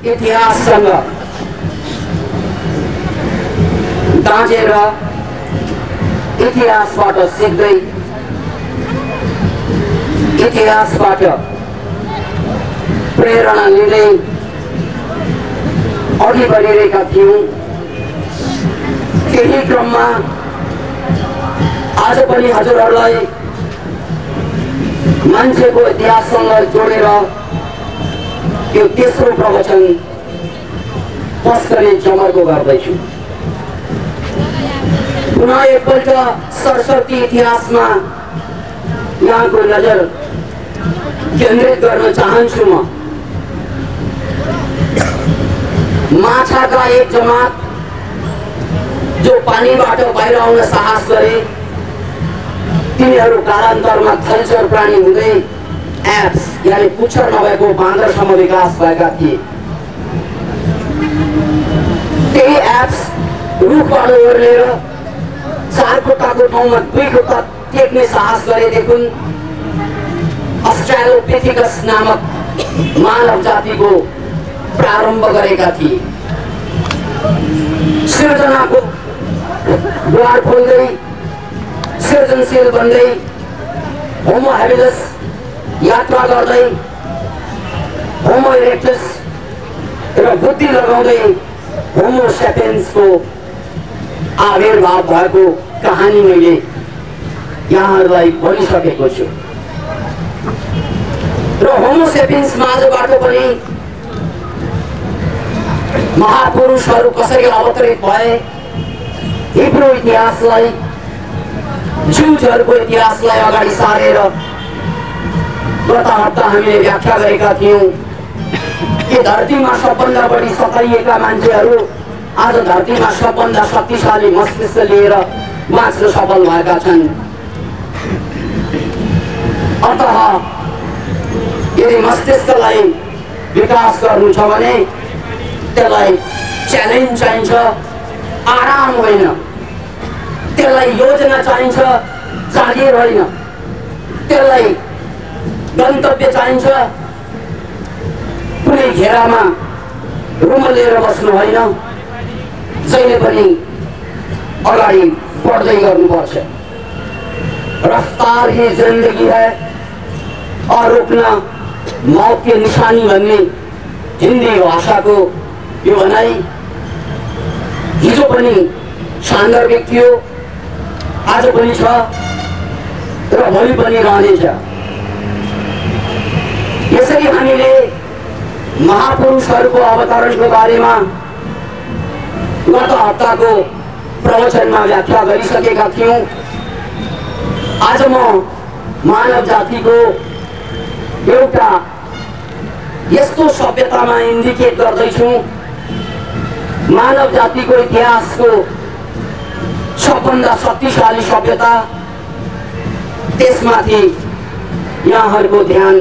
इतिहाससँग दाँजेर इतिहासबाट सिक्दै इतिहासबाट प्रेरणा लिँदै अघि बढिरहेका थियौं। केही क्रममा आज पनि हजुरहरूलाई मान्छेको इतिहाससँग जोडेर यो तेस्रो प्रवचन पस्कने जमर्को गर्दैछु। पुनः एकपल्ट सरस्वती इतिहासमा यहाँको नजर केन्द्रित गर्न चाहन्छु। म माछाका एक जमात जो पानीबाट बाहिर आउन साहस गरे, तिनीहरू कालान्तरमा थलचर प्राणी हुँदै एप्स यानी पुच्छर नभएको बाँदरसम्म विकास भएका थिए। त्यही एप्स रुखबाट ओर्लेर चार खुट्टाको ठाउँमा दुई खुट्टा टेक्ने साहस गरेदेखि अस्ट्रालोपिथेकस नामक मानव जातिको प्रारम्भ गरेका थिए। सृजनाको द्वार खोल्दै सृजनशील बन्दै होमो हेबिलस यात्रा गर्दै होमो इरेक्टस र बुद्धि लगाउँदै होमो सेपियन्सको आविर्भाव भएको कहानी मैले यहाँहरूलाई भनिसकेको छु। र होमो सेपियन्स माझबाट पनि महापुरुषहरू कसरी अवतरित भए, हिब्रू इतिहासलाई जुजहरूको इतिहासलाई अगाडि सारेर गत हप्ता हामीले व्याख्या गरेका थियौं कि धरतीमा सबभन्दा बढी सताइएका मान्छेहरू आज धरतीमा सबभन्दा शक्तिशाली मस्तिष्क लिएर बाँच्न सफल भएका छन्। अतः यदि मस्तिष्कलाई विकास गर्नु छ भने त्यसलाई च्यालेन्ज चाहिन्छ, आराम होइन। त्यसलाई योजना चाहिन्छ, जागिर होइन। त्यसलाई गन्तव्य चाहिन्छ, कुनै घेरामा रुमलेर बस्नु होइन। जहिले पनि अगाडि बढ्दै गर्नुपर्छ। रफ्तार ही जिंदगी है और रुकना मौत की निशानी भन्ने हिन्दी भाषाको यो भनाइ हिजो पनि सान्दर्भिक थियो, आज पनि छ र भोलि पनि रहनेछ। यसरी हामीले महापुरुषहरूको अवतरणको बारेमा गत हप्ताको प्रवचनमा व्याख्या गरिसकेका थियौं। आज म मानव जातिको एउटा यस्तो सभ्यतामा इन्डिकेट गर्दैछु, मानव जातिको इतिहासको सबभन्दा शक्तिशाली सभ्यता। त्यसमाथि यहाँहरूको ध्यान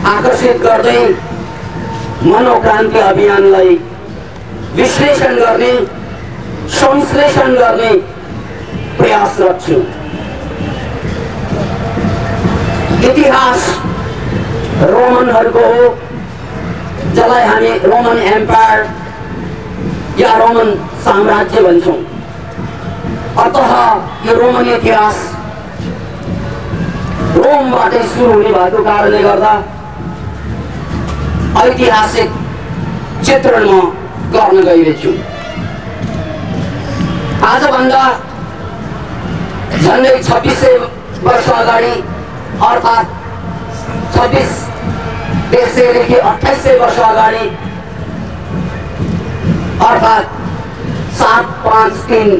आकर्षित गर्दै मनोक्रान्ति अभियानलाई विश्लेषण गर्ने, संश्लेषण गर्ने प्रयासरत छु। इतिहास रोमनहरूको हो, जसलाई हामी रोमन एम्पायर या रोमन साम्राज्य भन्छौं। अतः यो रोमन इतिहास रोमबाटै सुरु हुने भएको कारणले गर्दा ऐतिहासिक चित्रण म गर्न गइरहेछु। आजभन्दा झन्डै 2600 वर्ष अगाडि अर्थात् 2600 2800 वर्ष अगाडि अर्थात् 753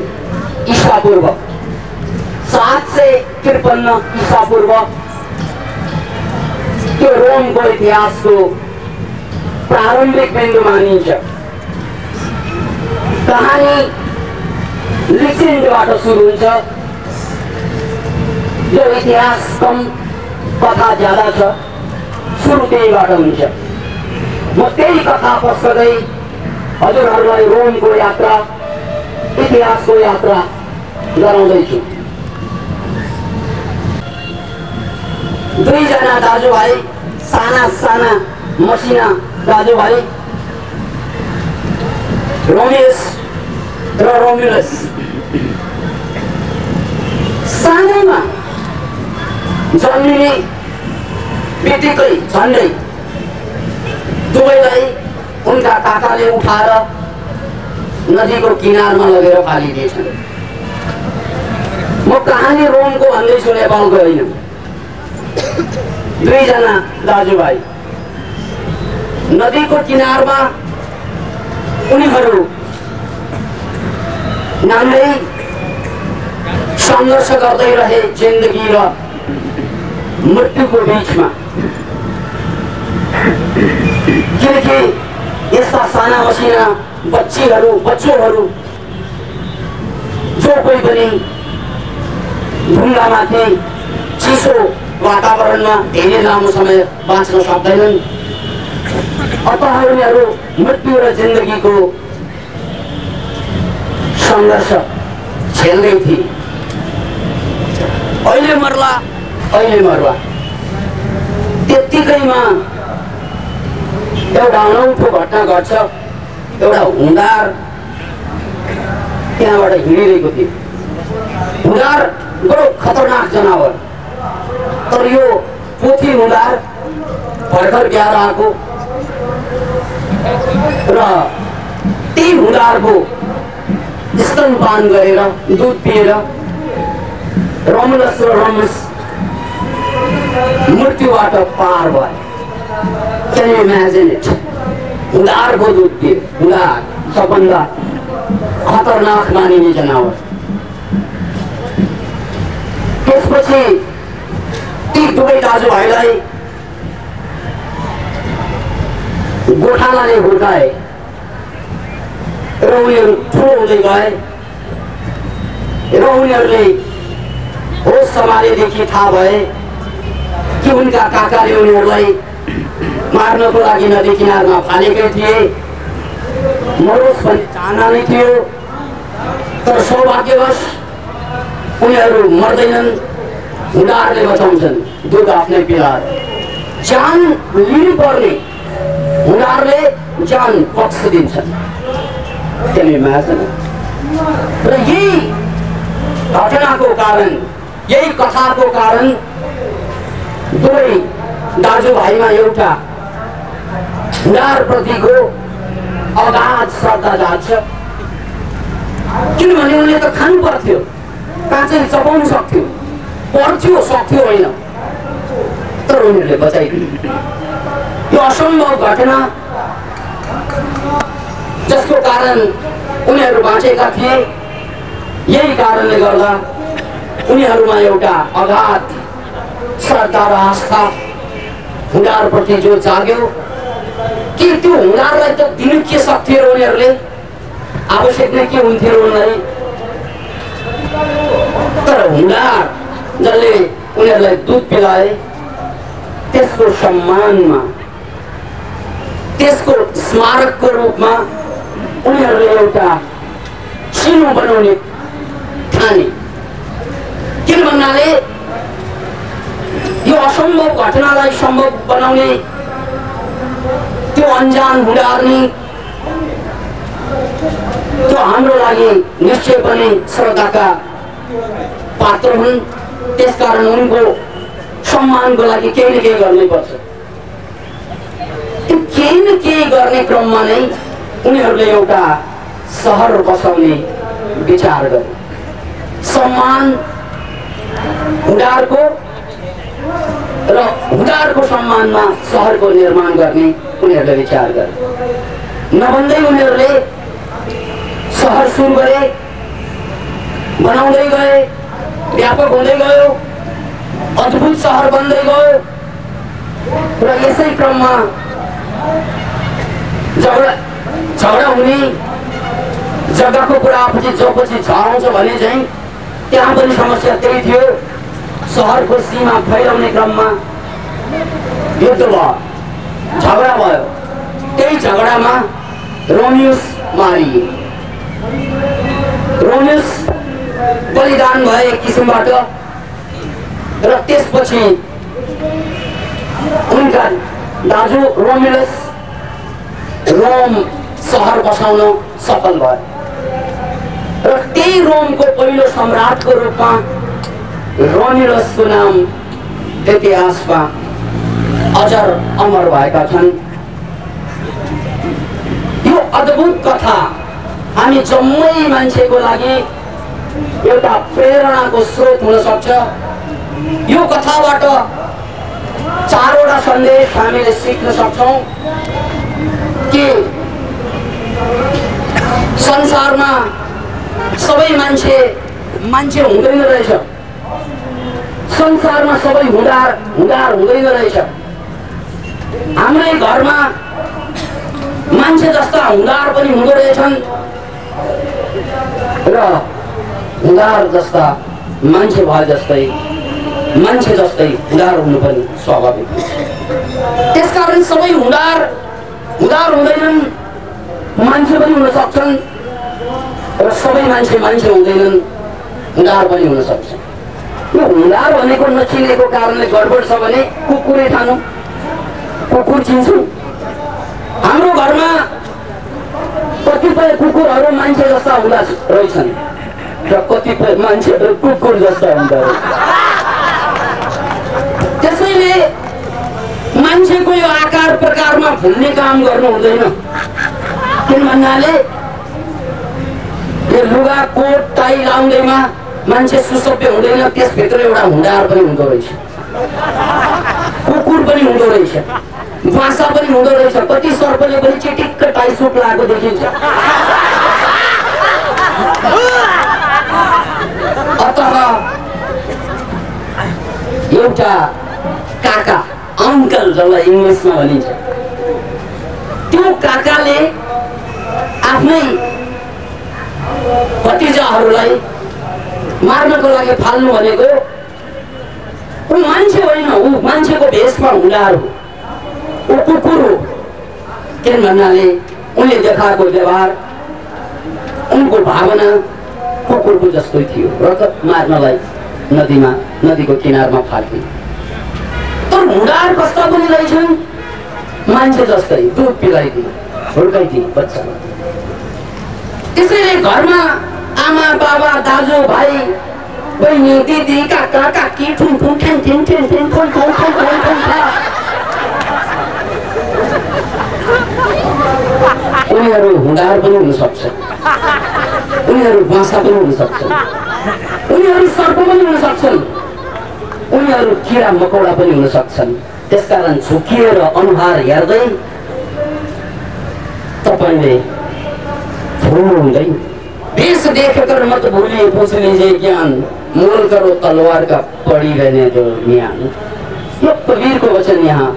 ईसा पूर्व 753 ईसा पूर्व त्यो रोमको इतिहासको प्रारम्भिक बिन्दु मानिन्छ। कहानी लिजेन्डबाट सुरु हुन्छ। यो इतिहास कम कथा ज्यादा छ, सुरु त्यहीबाट हुन्छ। म त्यही कथा पस्कदै हजुरहरूलाई रोमको यात्रा, इतिहासको यात्रा गराउँदैछु। दुईजना दाजुभाइ साना साना मसिना दाजुभाइ रोमियस र रोमुलस सानैमा जन्मिने बित्तिकै झन्डै दुवैलाई उनका काकाले उठाएर नदीको किनारमा लगेर फालिदिएछन्। म कहानी रोमको भन्दैछु, नेपालको होइन। दुईजना दाजुभाइ नदीको किनारमा उनीहरू नाङ्गै सङ्घर्ष गर्दै रहे जिन्दगी र मृत्युको बीचमा। किनकि यस्ता साना मसिना बच्चोहरू जो कोही पनि ढुङ्गामाथि चिसो वातावरणमा धेरै लामो समय बाँच्न सक्दैनन्। अतः उनीहरू मृत्यु र जिन्दगीको सङ्घर्ष झेल्दै थिए। अहिले मर्ला त्यत्तिकैमा एउटा अनौठो घटना घट्छ। एउटा हुँदार त्यहाँबाट हिँडिरहेको थियो। हुँदार बडो खतरनाक जनावर, तर यो पोथी हुँदार भर्खर ब्याएर आएको र त्यही हुँदारको स्तनपान गरेर दुध पिएर रोमुलस र रोमुलस मृत्युबाट पार भए। Can you imagine it? हुँदारको दुध पिए। हुँदार सबभन्दा खतरनाक मानिने जनावर। त्यसपछि ती दुवै दाजुभाइलाई गोठालाले हुर्काए र उनीहरू ठुलो हुँदै गए र उनीहरूले होस सम्हालेदेखि थाहा भए कि उनका काकाले उनीहरूलाई मार्नको लागि नदी किनारमा फालेकै थिए। मरोस् भन्ने चाहना नै थियो, तर सौभाग्यवश उनीहरू मर्दैनन्। हुँदारले बचाउँछन् दुध आफ्नै पिलाएर। जान लिनुपर्ने हुँदारले जान बक्सिदिन्छन्। र यही घटनाको कारण, यही कथाको कारण दुवै दाजुभाइमा एउटा हुँदार प्रतिको अगाध श्रद्धा जाग्छ। किनभने उनले त खानु पर्थ्यो, काँचै चपाउनु सक्थ्यो, पर्थ्यो, सक्थ्यो होइन, तर उनीहरूले बचाइदिए। यो असम्भव घटना जसको कारण उनीहरू बाँचेका थिए, यही कारणले गर्दा उनीहरूमा एउटा अगाध श्रद्धा र आस्था हुँदारप्रति जो जाग्यो कि त्यो हुँदारलाई त दिनु के सक्थ्यो र उनीहरूले, आवश्यक नै के हुन्थ्यो उनलाई। तर हुँदार जसले उनीहरूलाई दुध पिलाए, त्यसको सम्मानमा, त्यसको स्मारकको रूपमा उनीहरूले एउटा चिनो बनाउने ठाने। किन भन्नाले यो असम्भव घटनालाई सम्भव बनाउने त्यो अन्जान हुँदार नि त्यो हाम्रो लागि निश्चय पनि श्रद्धाका पात्र हुन्। त्यसकारण उनको सम्मानको लागि केही न केही गर्नै पर्छ। त्यो केही न केही गर्ने क्रममा नै उनीहरूले एउटा सहर बसाउने विचार गरे। सम्मान हुँदारको र हुँदारको सम्मानमा सहरको निर्माण गर्ने उनीहरूले विचार गरे। नभन्दै उनीहरूले सहर सुरु गरे, बनाउँदै गए, व्यापक हुँदै गयो, अद्भुत सहर बन्दै गयो। र यसै क्रममा झगडा हुने, जग्गाको कुरा पछि झराउँछ भने चाहिँ त्यहाँ पनि समस्या त्यही थियो। सहरको सीमा फैलाउने क्रममा युद्ध भयो, झगडा भयो। त्यही झगडामा रोमियोस मारिए। रोमियोस बलिदान भए एक किसिमबाट। र त्यसपछि उनका दाजु रोमिलस रोम सहर बसाउन सफल भयो र त्यही रोमको पहिलो सम्राटको रूपमा रोमिलसको नाम इतिहासमा अजर अमर भएका छन्। यो अद्भुत कथा हामी जम्मै मान्छेको लागि एउटा प्रेरणाको स्रोत हुन सक्छ। यो कथाबाट चारवटा सन्देश हामीले सिक्न सक्छौं कि संसारमा सबै मान्छे हुँदैन रहेछ, संसारमा सबै हुँदार हुँदैन रहेछ। हाम्रै घरमा मान्छे जस्ता हुँदार पनि हुँदो रहेछन् र हुँदार जस्ता मान्छे भए जस्तै मान्छे जस्तै हुँदार हुनु पनि स्वाभाविक हो। त्यसकारण सबै हुँदार हुँदैनन्, मान्छे पनि हुन सक्छन् र सबै मान्छे हुँदैनन्, हुँदार पनि हुन सक्छ। यो हुँदार भनेको नचिनेको कारणले गडबड छ भने कुकुरै ठानौँ, कुकुर चिन्छौँ। हाम्रो घरमा कतिपय कुकुरहरू मान्छे जस्ता हुँदा रहेछन् र कतिपय मान्छेहरू कुकुर जस्ता हुँदा रहेछ। त्यसैले मान्छेको यो आकार प्रकारमा भुल्ने काम गर्नु हुँदैन। किन भन्नाले यो लुगा कोट टाई लाउँदैमा मान्छे सुसभ्य हुँदैन, त्यसभित्र एउटा हुँदार पनि हुँदो रहेछ, कुकुर पनि हुँदो रहेछ, भाषा पनि हुँदो रहेछ। कति सर्पले पनि चिटिक्क टाई सुट लगाएको देखिन्छ। अतः एउटा काका अंकल जसलाई इंग्लिशमा भनिन्छ, त्यो काकाले आफ्नै भतिजाहरूलाई मार्नको लागि फाल्नु भनेको ऊ मान्छे होइन, ऊ मान्छेको भेषमा हुँदार हो, ऊ कुकुर हो। किन भन्नाले उनले देखाएको व्यवहार, उनको भावना कुकुरको जस्तै थियो र त मार्नलाई नदीको किनारमा फाल्थे। तर हुँदार कस्ता पनि रहेछन्, मान्छे जस्तै दुध पिलाइदिए, हुर्काइदिए बच्चालाई। त्यसैले घरमा आमा बाबा दाजु भाइ बहिनी दिदी काका काकी ठुनठुन ठिन ठिन ठिन ठिन ठुन ठुन ठुन ठुन ठुन उनीहरू हुँदार पनि हुन सक्छ, उनीहरू भाषा पनि हुन सक्छन्, उनीहरू सर्प पनि हुन सक्छन्, उनीहरू किरा मकौडा पनि हुन सक्छन्। त्यसकारण झुकिएर अनुहार हेर्दै तपाईले भुल्नु हुँदैन। भेष देखकर मत भूलिए पूछ लीजिए ज्ञान, मोल करो तलवार का पड़ी रहने दो ज्ञान। यो कबीरको वचन यहाँ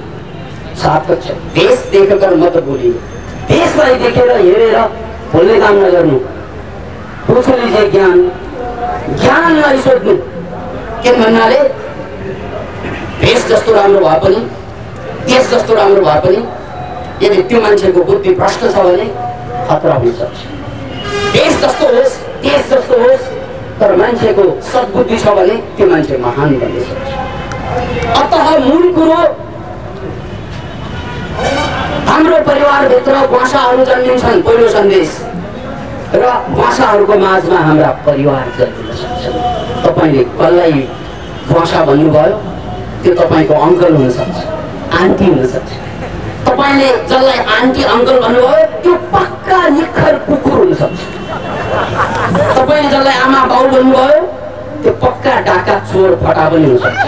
सार्थक छ। भेष देखकर मत भूलिए, भेषलाई देखेर हेरेर भुल्ने काम नगर्नु। पूछ लीजिए ज्ञानलाई सोध्नु। के भन्नाले भेष जस्तो राम्रो भए पनि, देश जस्तो राम्रो भए पनि यदि त्यो मान्छेको बुद्धि भ्रष्ट छ भने खतरा हुन सक्छ। देश जस्तो होस्, देश जस्तो होस्, तर मान्छेको सद्बुद्धि छ भने त्यो मान्छे महान बन्न सक्छ। अतः मूल कुरो हाम्रो परिवारभित्र भाषाहरू जन्मिन्छन्, पहिलो सन्देश, र भाषाहरूको माझमा हाम्रा परिवार जन्मिन सक्छन्। तपाईले कसलाई भाषा भन्नुभयो त्यो तपाईको अंकल हुन सक्छ, आन्टी हुन सक्छ। तपाईले जसलाई आन्टी अंकल भन्नुभयो त्यो पक्का निखर कुकुर हुन सक्छ। तपाईले जसलाई आमा बाउ भन्नुभयो त्यो पक्का डाका चोर फटा पनि हुन सक्छ,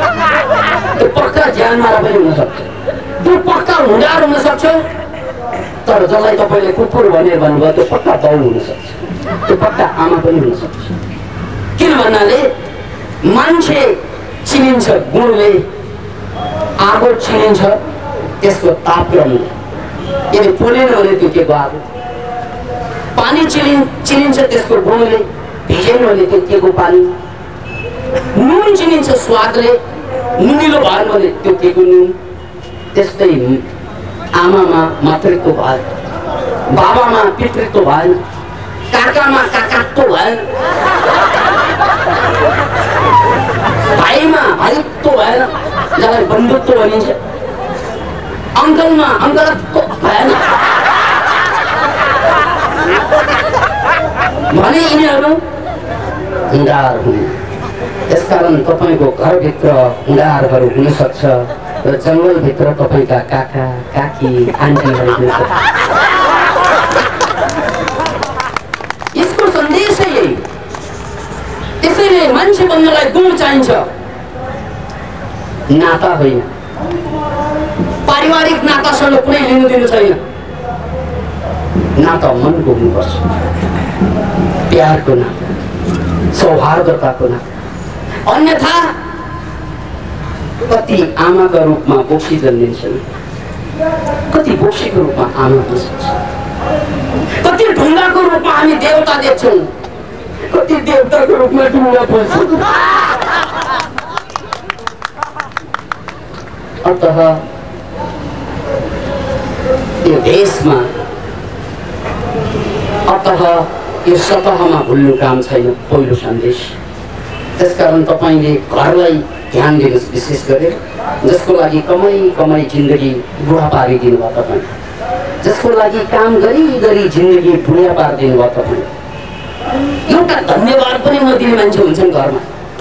त्यो पक्का ज्यानमारा पनि हुन सक्छ, त्यो पक्का हुँदार हुन सक्छ। तर जसलाई तपाईले कुकुर भनेर भन्नुभयो त्यो पक्का बाउ हुन सक्छ, त्यो पक्का आमा पनि हुन सक्छ। किन भन्नाले मान्छे चिनिन्छ गुणले, आगो चिनिन्छ त्यसको तापक्रमले। यदि पोलेन भने त्यो के आगो, पानी चिनिन्छ त्यसको गुणले, भिजेन भने त्यो के को पानी, नुन चिनिन्छ स्वादले, नुनिलो भएन भने त्यो के को नुन। त्यस्तै आमामा मातृत्व भएन, बाबामा पितृत्व भएन, काकामा काकात्व भएन, भाइमा भाइत्व भएन, जसलाई बन्धुत्व भनिन्छ। अङ्कलमा अङ्कल भएन भने यिनीहरू हुँडार हुन्। यसकारण तपाईँको घरभित्र हुँडारहरू हुन सक्छ र जङ्गलभित्र तपाईँका काका काकी आन्टीहरू हुन सक्छ। यसको सन्देश यही। त्यसैले मान्छे बन्नलाई गुण चाहिन्छ, नाता होइन। पारिवारिक नातासँग कुनै लिनु दिनु छैन। नाता मनको हुनुपर्छ, प्यारको नाता, सौहार्दताको नाता। अन्यथा कति आमाका रूपमा बोक्सी जन्मिन्छन्, कति बोक्सीको रूपमा आमा हुन सक्छ, कति ढुङ्गाको रूपमा हामी देवता देख्छौँ, कति देवताको रूपमा ढुङ्गा पर्छ। अतः यो देशमा यो सतहमा भुल्नु काम छैन पहिलो सन्देश। त्यसकारण तपाईँले घरलाई ध्यान दिनुहोस् विशेष गरेर, जसको लागि कमाई जिन्दगी बुढा पारिदिनु भयो तपाईँ, जसको लागि काम गरी जिन्दगी बुढा पारिदिनु भयो तपाईँ। एउटा धन्यवाद पनि नदिने मान्छे हुन्छन् घरमा।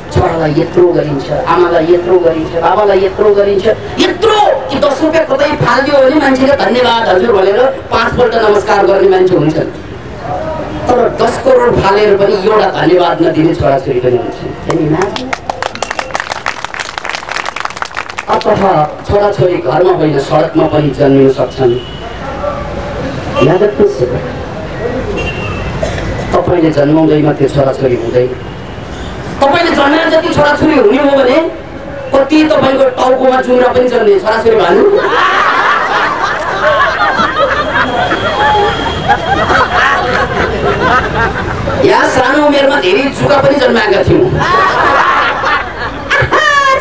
छोरालाई यत्रो गरिन्छ, आमालाई यत्रो गरिन्छ, बाबालाई यत्रो गरिन्छ, यत्रो कि 10 रुपियाँ कतै फालिदियो भने मान्छेले धन्यवाद हजुर भनेर 5 पल्ट नमस्कार गर्ने मान्छे हुन्छन्। तर 10 करोड फालेर पनि एउटा धन्यवाद नदिने छोराछोरी पनि हुन्छन्। अतः छोराछोरी घरमा होइन सडकमा पनि जन्मिन सक्छन्। याद राख्नुहोस्, तपाईँले जन्माउँदैमा त्यो छोराछोरी हुँदैन। तपाईँले जन्मेर जति छोराछोरी हुने हो भने कति तपाईँको टाउकोमा जुम्रा पनि जन्मिने छोराछोरी भन्नु। यहाँ सानो उमेरमा धेरै जुका पनि जन्माएका थियौँ,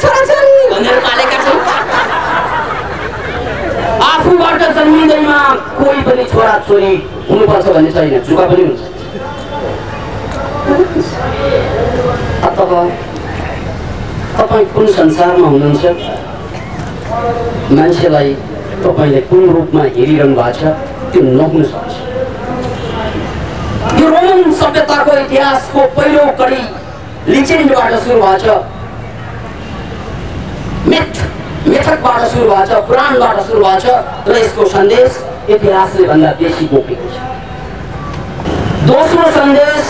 छोराछोरी भनेर पालेका छौँ। आफूबाट जन्मिँदैमा कोही पनि छोराछोरी हुनुपर्छ भन्ने छैन, जुका पनि हुन्छ। अतः तपाईँ कुन संसारमा हुनुहुन्छ, मान्छेलाई तपाईँले कुन रूपमा हेरिरहनु भएको छ त्यो नहुन सक्छ। यो रोमन सभ्यताको इतिहासको पहिलो कडी लिजेन्डबाट सुरु भएको छ, मिथकबाट सुरु भएको छ, पुराणबाट सुरु भएको छ, र यसको सन्देश इतिहासले भन्दा बेसी बोकेको छ। दोस्रो सन्देश,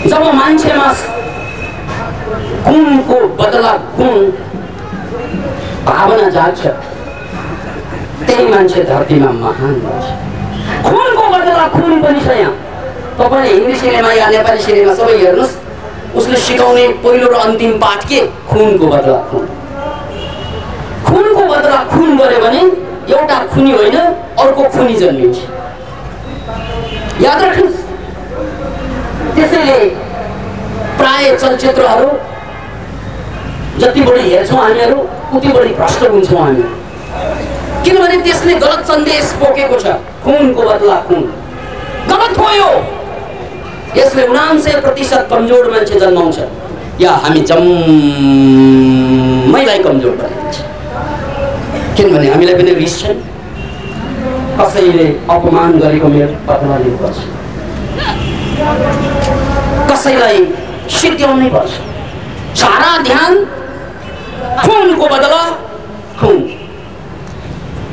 जब मान्छेमा गुणको बदला गुण भावना जाग्छ, त्यही मान्छे धरतीमा महान हुन्छ। खुनको बदला खुन पनि छ। यहाँ तपाईँले हिन्दी सिनेमा या नेपाली सिनेमा सबै हेर्नुहोस्, उसले सिकाउने पहिलो र अन्तिम पाठ के? खुनको बदला खुन। खुनको बदला खुन गऱ्यो भने एउटा खुनी होइन अर्को खुनी जन्मिन्छ। याद राख्नुहोस्। त्यसैले प्राय चलचित्रहरू जति बढी हेर्छौँ हामीहरू उति बढी भ्रष्ट हुन्छौँ हामी, किनभने त्यसले गलत सन्देश बोकेको छ। खुनको बदला खुन गलत हो यो। यसले 99% कमजोर मान्छे जन्माउँछ, या हामी जम्मैलाई कमजोर बनाइदिन्छ। किनभने हामीलाई पनि रिस छ, कसैले अपमान गरेको मेरो बदला लिनुपर्छ, कसैलाई सिद्ध्याउनै पर्छ। सारा ध्यान खुनको बदला खुन।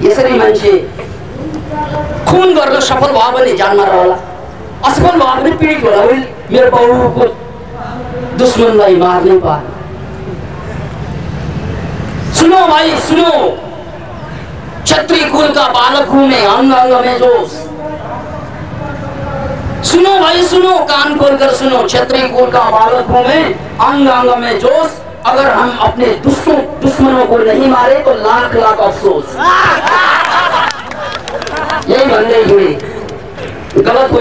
यसरी मान्छे खुन गर्न सफल भयो भने जानमा रहला, असफल भयो भने पीडित होला। मेरो बाउको दुश्मनलाई मार्नै पाएन। सुनो भाई सुनो, क्षत्रिय कुल का बालक हूं मैं, अंग अंग में जोश। सुनो भाई सुनो, कान खोलकर सुनो, क्षत्रिय कुल का बालक हूं मैं, अंग अंग में जोश। अगर हम अपने दुश्मनों को नहीं मारे तो लाख लाख अफसोस। यही भन्दै हिँडे गलत हो।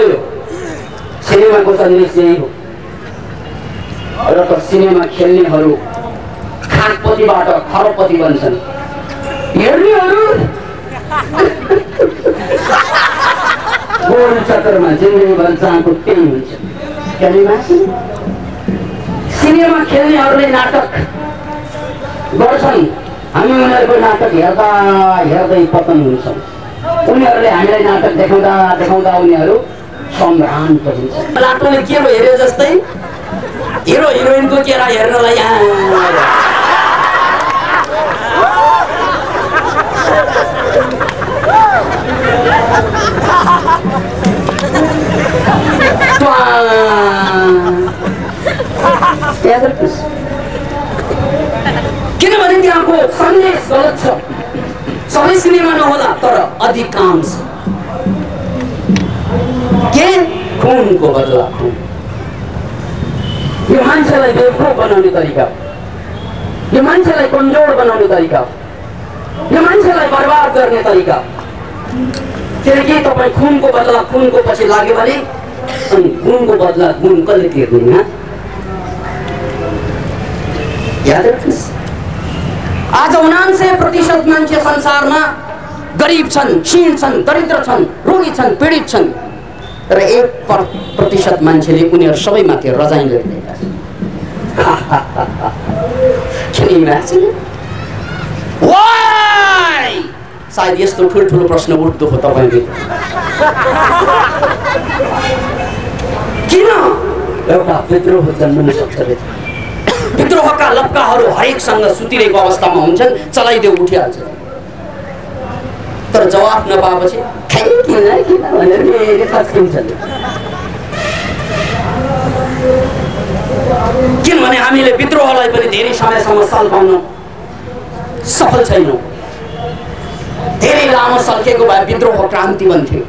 सिनेमाको सन्देश यही हो। र त सिनेमा खेल्नेहरू खाटपतिबाट खरपति बन्छन्, हेर्नेहरू गोल चक्करमा जिन्दगीभर चाहको त्यही हुन्छ। सिनेमा खेल्नेहरूले नाटक गर्छन्, हामी उनीहरूको नाटक हेर्दा हेर्दै पतन हुन्छौँ। उनीहरूले हामीलाई नाटक देखाउँदा देखाउँदा उनीहरू सम्भ्रान्त हुन्छ। लाटोले के हेऱ्यो जस्तै हिरो हिरोइनको केरा हेर्नलाई यहाँ किनभने त्यहाँको सन्देश गलत छ। सबै सिनेमा नहोला तर अधिकांश के खुनको बदला खुन। यो मान्छेलाई बेवकूफ बनाउने तरिका हो, यो मान्छेलाई कमजोर बनाउने तरिका हो, यो मान्छेलाई बर्बाद गर्ने तरिका हो। फेरि के तपाईँ खुनको बदला खुनको पछि लाग्यो भने अनि खुनको बदला खुन कसले तिर्ने? याद राख्नुहोस्, आज 99% मान्छे संसारमा गरिब छन्, क्षीण छन्, दरिद्र छन्, रोगी छन्, पीडित छन् र 1% मान्छेले उनीहरू सबैमाथि रजाइ गरिरहेका छन्। सायद यस्तो ठुल्ठुलो प्रश्न उठ्दो हो तपाईँले, किन एउटा विद्रोह जन्मन सक्छ? विद्रोहका लप्काहरू हरेकसँग सुतिरहेको अवस्थामा हुन्छन्, चलाइदेऊ उठिहाल्छ। तर जवाफ नपाएपछि किनभने हामीले विद्रोहलाई पनि धेरै समयसम्म सल्काउन सफल छैनौँ। धेरै लामो सल्केको भए विद्रोह क्रान्ति बन्थ्यो,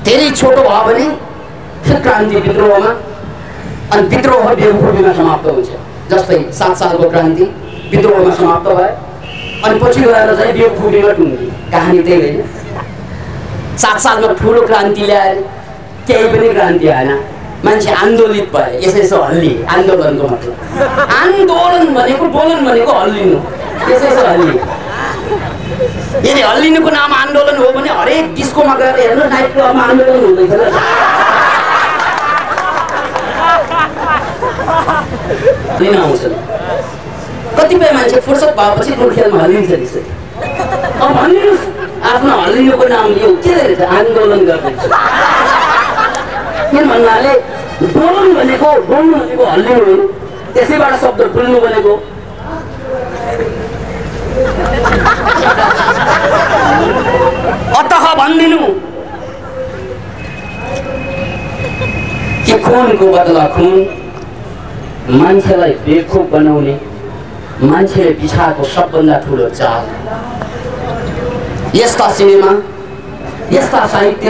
धेरै छोटो भयो भने क्रान्ति विद्रोहमा, अनि विद्रोह बेवकुफीमा समाप्त हुन्छ। जस्तै 7 सालको क्रान्ति विद्रोहमा समाप्त भयो अनि पछि गएर चाहिँ बेवकुफीमा टुङ्ग्यो। कहानी त्यही होइन। 7 सालमा ठुलो क्रान्ति ल्याएर केही पनि क्रान्ति आएन, मान्छे आन्दोलित भए, यसो हल्लिए। आन्दोलनको मतलब आन्दोलन भनेको डोलन भनेको हल्लिनु, यसो हल्लिए। यदि हल्लिनुको नाम आन्दोलन हो भने हरेक डिस्कोमा गएर हेर्नु नाइट क्लबमा आन्दोलन हुँदैछ। लिन आउँछन् कतिपय मान्छे फुर्सद भएपछि कुन खेलमा हल्लिन्छ त्यसरी। अब भनिदिनुहोस्, आफ्नो हल्लिनुको नाम यो के रहेछ? आन्दोलन गर्दैछ। किन भन्नाले डोलन भनेको डोल्नु भनेको हल्लिनु होइन, त्यसैबाट शब्द डुल्नु भनेको। अतः भनिदिनु कि खुनको बदला खुन मान्छेलाई बेवकुफ बनाउने, मान्छेले बिछाएको सबभन्दा ठुलो चाल। यस्ता सिनेमा, यस्ता साहित्य,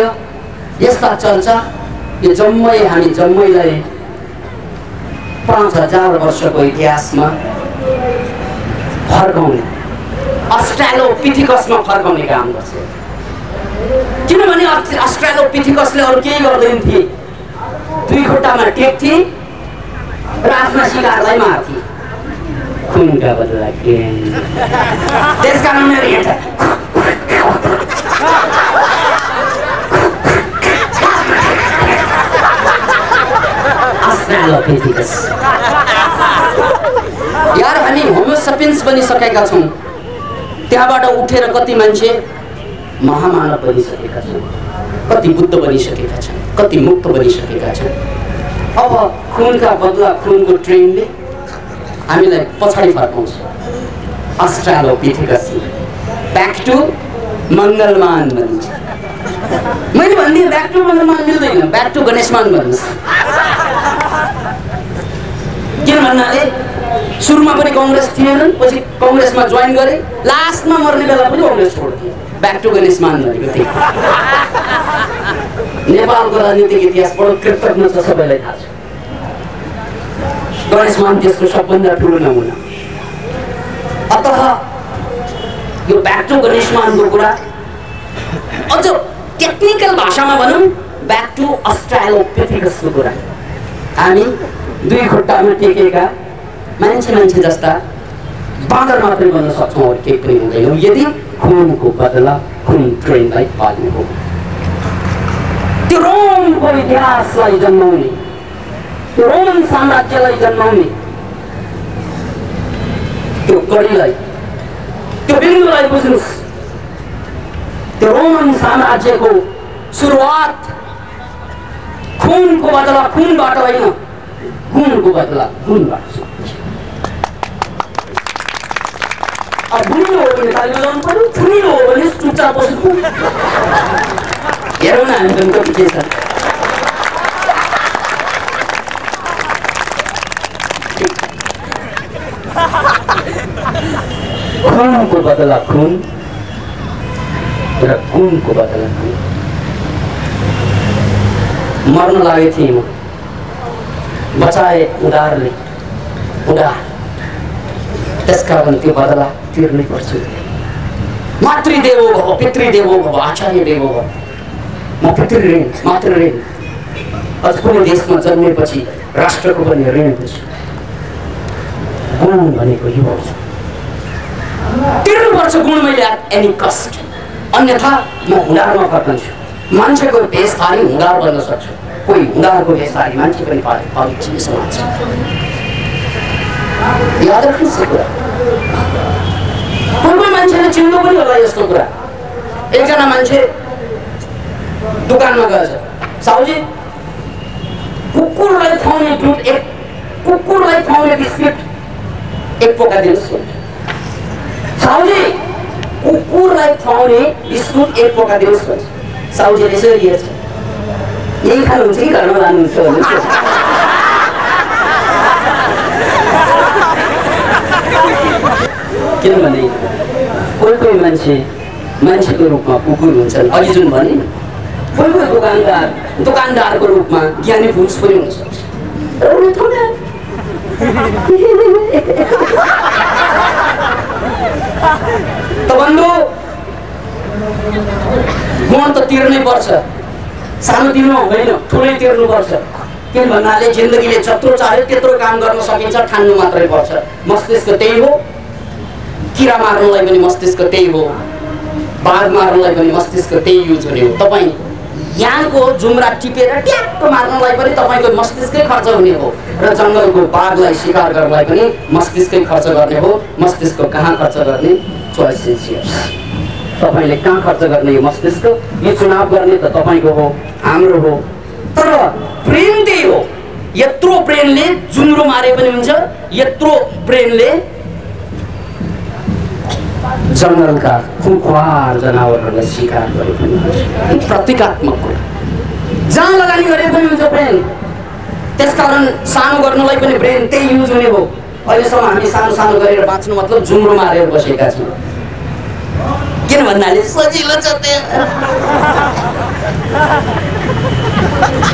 यस्ता चर्चा, यो जम्मै हामी जम्मैलाई 5000 वर्षको इतिहासमा फर्काउने, अस्ट्रालोपिथिकसमा फर्काउने काम गर्छ। किनभने अस्ट्रालोपिथिकसले अरू केही गर्दैन थिए, 2 खुट्टामा टेक्थे र आफ्ना शिकारलाई मार्थे। खुनका बदला खुन। त्यसकारण उनीहरू हिँड्छ। अस्ट्रालोपिथिकस। यार हामी होमोसेपियन्स बनिसकेका छौँ। त्यहाँबाट उठेर कति मान्छे महामानव बनिसकेका छन्, कति बुद्ध बनिसकेका छन्, कति मुक्त बनिसकेका छन्। अब खुनका बदला खुनको ट्रेनले हामीलाई पछाडि फर्काउँछ। अस्ट्रालोपिथिकस ब्याक टु मङ्गलमान भनिन्छ। मैले भनिदिएँ ब्याक टु मङ्गलमान मिल्दैन, ब्याक टु गणेशमान भन्नुहोस्। किन भन्नाले सुरुमा पनि कङ्ग्रेस थिएनन्, पछि कङ्ग्रेसमा जोइन गरे, लास्टमा मर्ने बेला पनि कङ्ग्रेस छोड्थे। ब्याक टु गणेशमान भनेको त्यही। नेपालको राजनीतिक इतिहास बडो कृतज्ञ छ, सबैलाई थाहा छ। गणेशमान त्यसको सबभन्दा ठुलो नमुना। अतः यो ब्याक टु गणेशमानको कुरा, अझ टेक्निकल भाषामा भनौँ ब्याक टु अस्ट्रालोपिथिकसको कुरा। हामी 2 खुट्टामा टेकेका मान्छे जस्ता बाँदर मात्रै बन्न सक्छौँ, अरू केही पनि हुँदैनौँ यदि खुनको बदला खुन ट्रेनलाई पाल्ने हो। त्यो रोमको इतिहासलाई जन्माउने, त्यो रोमन साम्राज्यलाई जन्माउने त्यो कडीलाई त्यो बिन्दुलाई बुझ्नुस्। त्यो रोमन साम्राज्यको सुरुवात खुनको बदला खुनबाट होइन, गुणको बदला गुणबाट। अब गुणिलो हो भने ताली बजाउनु पर्यो, खुनिलो हो भने चुपचाप बस्नु। हेरौँ न हामी पनि कति के छ। खुनको बदला खुन र गुणको बदला गुण। मर्न लागेको थिएँ म, बचाए उदारले उदार, त्यसकारण त्यो बदला तिर्नै पर्छ। मातृदेवो भव पितृदेवो भव आचार्य देवो भव। म पितृऋण मातृऋण। अझ कुनै देशमा जन्मेपछि राष्ट्रको पनि ऋण हुन्छ। गुण भनेको यो हो, तिर्नुपर्छ गुण मैले एनी कस्ट, अन्यथा म हुँदारमा फर्कन्छु। मान्छेको भेषधारी हुँदार बन्न सक्छ, कोही हुँदारको भेषधारी मान्छे पनि पवित्र समाज। याद राख्नुहोस् यो कुरा। कोही मान्छेले चिन्नु पनि होला यस्तो कुरा। एकजना मान्छे दोकानमा गएछ, साउजी कुकुरलाई खुवाउने दुध कुकुरलाई खुवाउने बिस्किट एक पोका दिनुहोस्। साउजी कुकुरलाई खुवाउने बिस्कुट एक पोका दिनुहोस् भन्छ। साउजीले यसरी हेर्छ, यही खानुहुन्छ कि घरमा लानुहुन्छ भन्नु। किनभने कोही कोही मान्छेको रूपमा कुकुर हुन्छन्। अघि जुन भने कोही कोही दोकानदारको रूपमा ज्ञानी पुरुष पनि हुन सक्छ। त बन्धु गुण त तिर्नै पर्छ, सानो तिर्नु होइन ठुलै तिर्नु पर्छ। किन भन्नाले जिन्दगीले जत्रो चाह्यो त्यत्रो काम गर्न सकिन्छ, ठान्नु मात्रै पर्छ। मस्तिष्क त्यही हो, किरा मार्नलाई पनि मस्तिष्क त्यही हो, बाघ मार्नलाई पनि मस्तिष्क त्यही युज हुने हो। तपाईँ यहाँको जुम्रा टिपेर ट्याक्क मार्नलाई पनि तपाईँको मस्तिष्कै खर्च हुने हो, र जङ्गलको बाघलाई शिकार गर्नलाई पनि मस्तिष्कै खर्च गर्ने हो। मस्तिष्क कहाँ खर्च गर्ने? Choice is yours. तपाईँले कहाँ खर्च गर्ने यो मस्तिष्क? यो चुनाव गर्ने त तपाईँको हो, हाम्रो हो। तर ब्रेन त्यही हो। यत्रो ब्रेनले जुम्रो मारे पनि हुन्छ, यत्रो ब्रेनले जङ्गलका खुंखार जनावरहरूलाई शिकार गरे पनि हुन्छ। प्रतीकात्मक कुरा, जहाँ लगानी गरे पनि हुन्छ ब्रेन। त्यसकारण सानो गर्नलाई पनि ब्रेन त्यही युज हुने हो। अहिलेसम्म हामी सानो सानो गरेर बाँच्नु मतलब जुम्रो मारेर बसेका छौँ। किन भन्नाले सजिलो छ,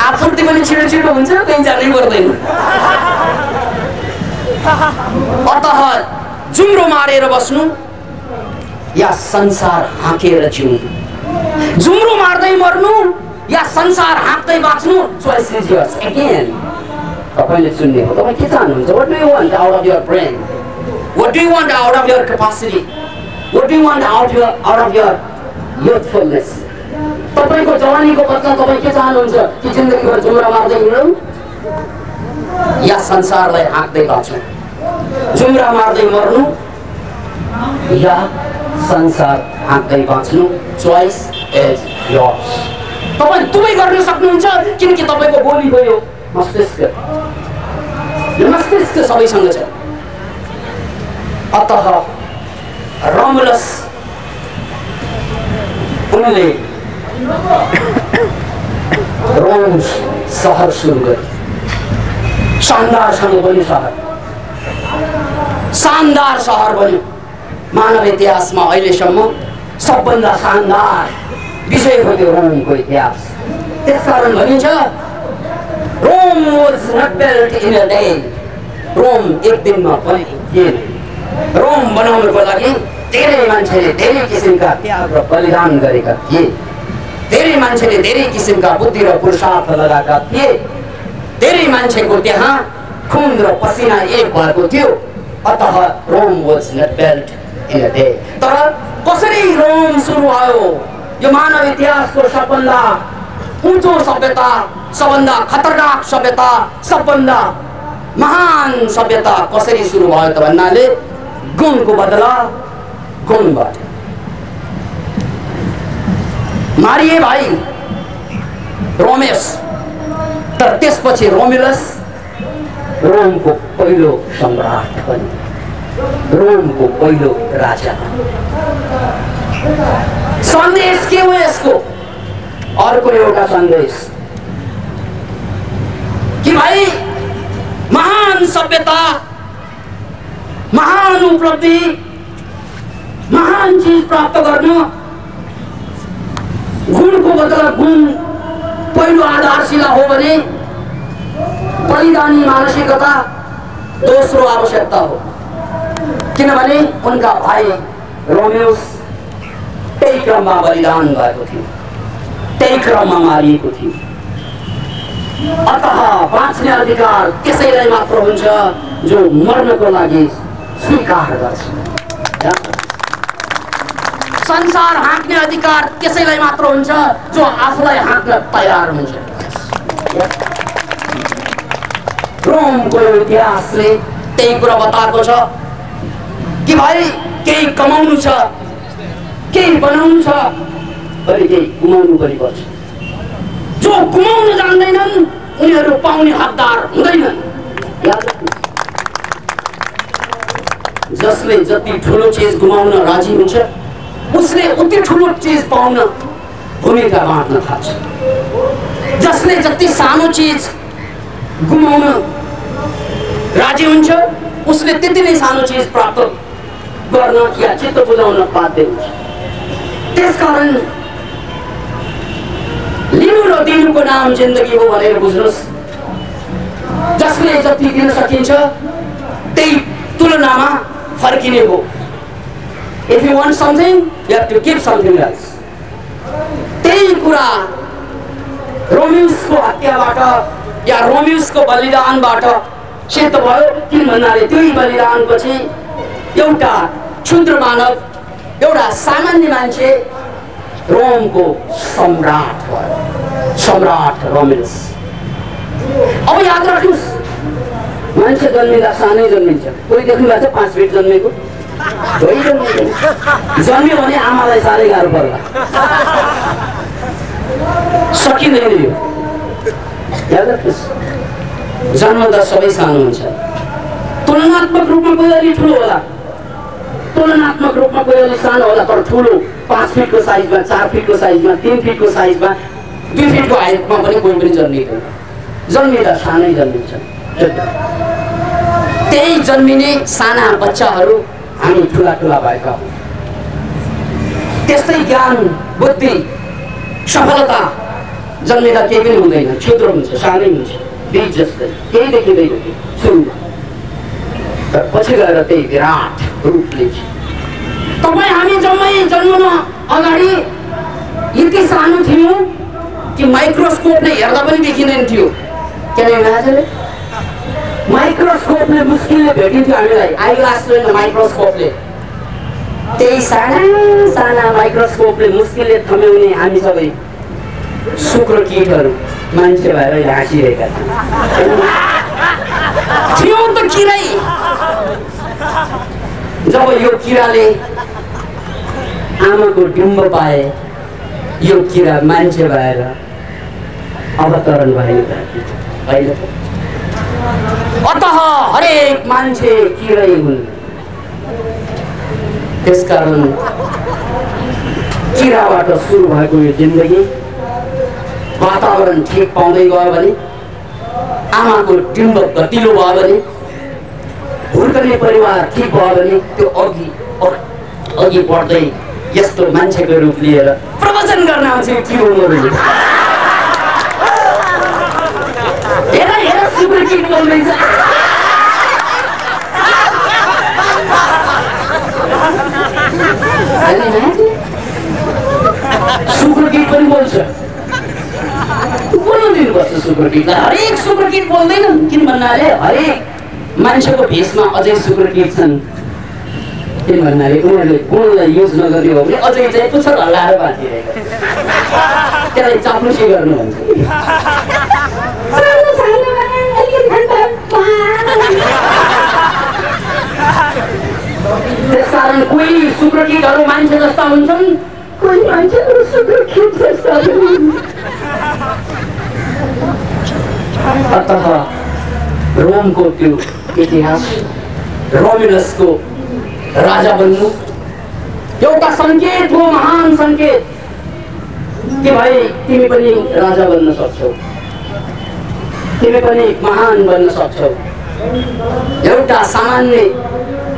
आपूर्ति पनि छिटो छिटो हुन्छ, कहीँ जानै पर्दैन। अतः जुम्रो मारेर बस्नु या संसार हाँकेर जिउनु, जुम्रो मार्दै मर्नु या संसार हाँक्दै बाँच्नु, चोइस इज योर्स। अगेन तपाईँले चुन्ने हो। तपाईँ के चाहनुहुन्छ? What do you want out of your brain? What do you want out of your capacity? What do you want out of your youthfulness? तपाईँको जवानीको बच्चा तपाईँ के चाहनुहुन्छ? कि जिन्दगीभर जुम्रा मार्दै हिँडौँ या संसारलाई हाँक्दै बाँचौँ? जुम्रा मार्दै मर्नु या संसार हाँक्दै बाँच्नु, चोइस इज योर्स। तपाईँ दुवै गर्न सक्नुहुन्छ, किनकि तपाईँको बोली गयो मस्तिष्क सबैसँग छ। अतः रोमुलस उनले रोम सहर सुरु गरे। शानदारसँग बन्यो सहर, शानदार सहर बन्यो। मानव इतिहासमा अहिलेसम्म सबभन्दा शानदार विषय हो त्यो रोमको इतिहास। त्यसकारण भनिन्छ Rome was not built in a day. Rome एक दिनमा बनिएन। रोम बनाउनको लागि धेरै मान्छेले धेरै किसिमका त्याग र बलिदान गरेका थिए। धेरै मान्छेले धेरै किसिमका बुद्धि र पुरुषार्थ लगाएका थिए। धेरै मान्छेको त्यहाँ खुन र पसिना एक भएको थियो। अतः Rome was not built in a day. तर कसरी रोम सुरु भयो? यो मानव इतिहासको सबभन्दा उँचो सभ्यता, सबभन्दा खतरनाक सभ्यता, सबभन्दा महान सभ्यता कसरी सुरु भयो त भन्नाले गुणको बदला गुणबाट मारिए भाइ रोमेस। तर त्यसपछि रोमुलस रोमको पहिलो सम्राट बने, रोमको पहिलो राजा। सन्देश के हो यसको? अर्को एउटा सन्देश कि भाइ महान सभ्यता, महान उपलब्धि, महान चीज प्राप्त गर्न गुणको बदला गुण पहिलो आधारशिला हो भने बलिदानी मानसिकता दोस्रो आवश्यकता हो। किनभने उनका भाइ रोमियोस त्यही क्रममा बलिदान भएको थियो, त्यही क्रममा मारिएको थियो। अतः बाँच्ने अधिकार त्यसैलाई मात्र हुन्छ जो मर्नको लागि स्वीकार गर्छ। संसार हाँक्ने अधिकार त्यसैलाई मात्र हुन्छ जो आफूलाई हाँक्न तयार हुन्छ। रोमको इतिहासले त्यही कुरा बताएको छ कि भाइ केही कमाउनु छ, केही बनाउनु छ भने केही गुमाउनु पनि पर्छ। जो गुमाउन जान्दैनन् उनीहरू पाउने हकदार हुँदैनन्। जसले जति ठुलो चीज गुमाउन राजी हुन्छ उसले उति ठुलो चीज पाउन भूमिका बाँड्न थाल्छ। जसले जति सानो चीज गुमाउन राजी हुन्छ उसले त्यति नै सानो चीज प्राप्त गर्न या चित्त बुझाउन बाध्य हुन्छ। त्यसकारण लिनु र दिनुको नाम जिन्दगी हो भनेर बुझ्नुहोस्। जसले जति दिन सकिन्छ त्यही तुलनामा फर्किने हो। If you want something, you have to give something else. त्यही कुरा रोमियोसको हत्याबाट या रोमियोसको बलिदानबाट सिद्ध भयो। किन भन्नाले त्यही बलिदानपछि एउटा क्षुद्र मानव, एउटा सामान्य मान्छे रोमको सम्राट भयो, सम्राट रोमियोस। अब याद राख्नुहोस्, मान्छे जन्मिँदा सानै जन्मिन्छ। कोही देख्नु भएको छ 5 फिट जन्मेको? जन्मियो भने आमालाई साह्रै गाह्रो पर्ला, सकिँदैन यो। याद राख्नुहोस्, जन्मदा सबै सानो हुन्छ। तुलनात्मक रूपमा कोही अलि ठुलो होला, तुलनात्मक रूपमा कोही अलि सानो होला, तर ठुलो 5 फिटको साइजमा, 4 फिटको साइजमा, 3 फिटको साइजमा, 2 फिटको हाइटमा पनि कोही पनि जन्मिँदैन। जन्मिँदा सानै जन्मिन्छ। त्यही जन्मिने साना बच्चाहरू हामी ठुला ठुला भएका हौँ। त्यस्तै ज्ञान, बुद्धि, सफलता जन्मिँदा केही पनि हुँदैन, क्षुद्र हुन्छ, सानै हुन्छ, बीज जस्तै केही देखिँदैन सुरुमा, तर पछि गएर त्यही विराट रूप लिन्छ। तपाईँ हामी जम्मै जन्मन अगाडि यति सानो थियो कि माइक्रोस्कोपले हेर्दा पनि देखिँदैन थियो। के माइक्रोस्कोपले मुस्किलले भेटिन्थ्यो हामीलाई, आइग्लासले न माइक्रोस्कोपले। त्यही साना साना माइक्रोस्कोपले मुस्किलले थम्याउने हामी सबै शुक्र कीटहरू मान्छे भएर हाँसिरहेका थियौँ त किरै। जब यो किराले आमाको डिम्ब पाए, यो किरा मान्छे भएर अवतरण भयो। अतः हरेक मान्छे किरै हुन्। त्यसकारण किराबाट सुरु भएको यो जिन्दगी वातावरण ठिक पाउँदै गयो भने, आमाको डिम्ब गतिलो भयो भने, हुर्कने परिवार ठिक भयो भने त्यो अघि बढ्दै यस्तो मान्छेको रूप लिएर प्रवचन गर्न आउँछ। के हो सुपर किट बोल्दैछ। सुपर किट पनि बोल्छ, बोल्नु दिनुपर्छ सुपर किटलाई। हरेक सुपर किट बोल्दैनन्, किन भन्नाले हरेक मान्छेको भेषमा अझै सुपर किट छन्। किन भन्नाले उनीहरूले गुणलाई युज नगर्ने हो भने अझै चाहिँ पुच्छर हल्लाएर बाँचिरहेको, त्यसलाई चाप्लुसी गर्नु भन्छ। त्यसकारण कोही सुकृतिहरू मान्छे जस्ता हुन्छन्, कोही मान्छेहरू सुकृति जस्ता हुन्छन्। अतः रोमको त्यो इतिहास, रोमिलसको राजा बन्नु एउटा संकेत हो, महान संकेत कि भाइ तिमी पनि राजा बन्न सक्छौ, तिमी पनि महान बन्न सक्छौ। एउटा सामान्य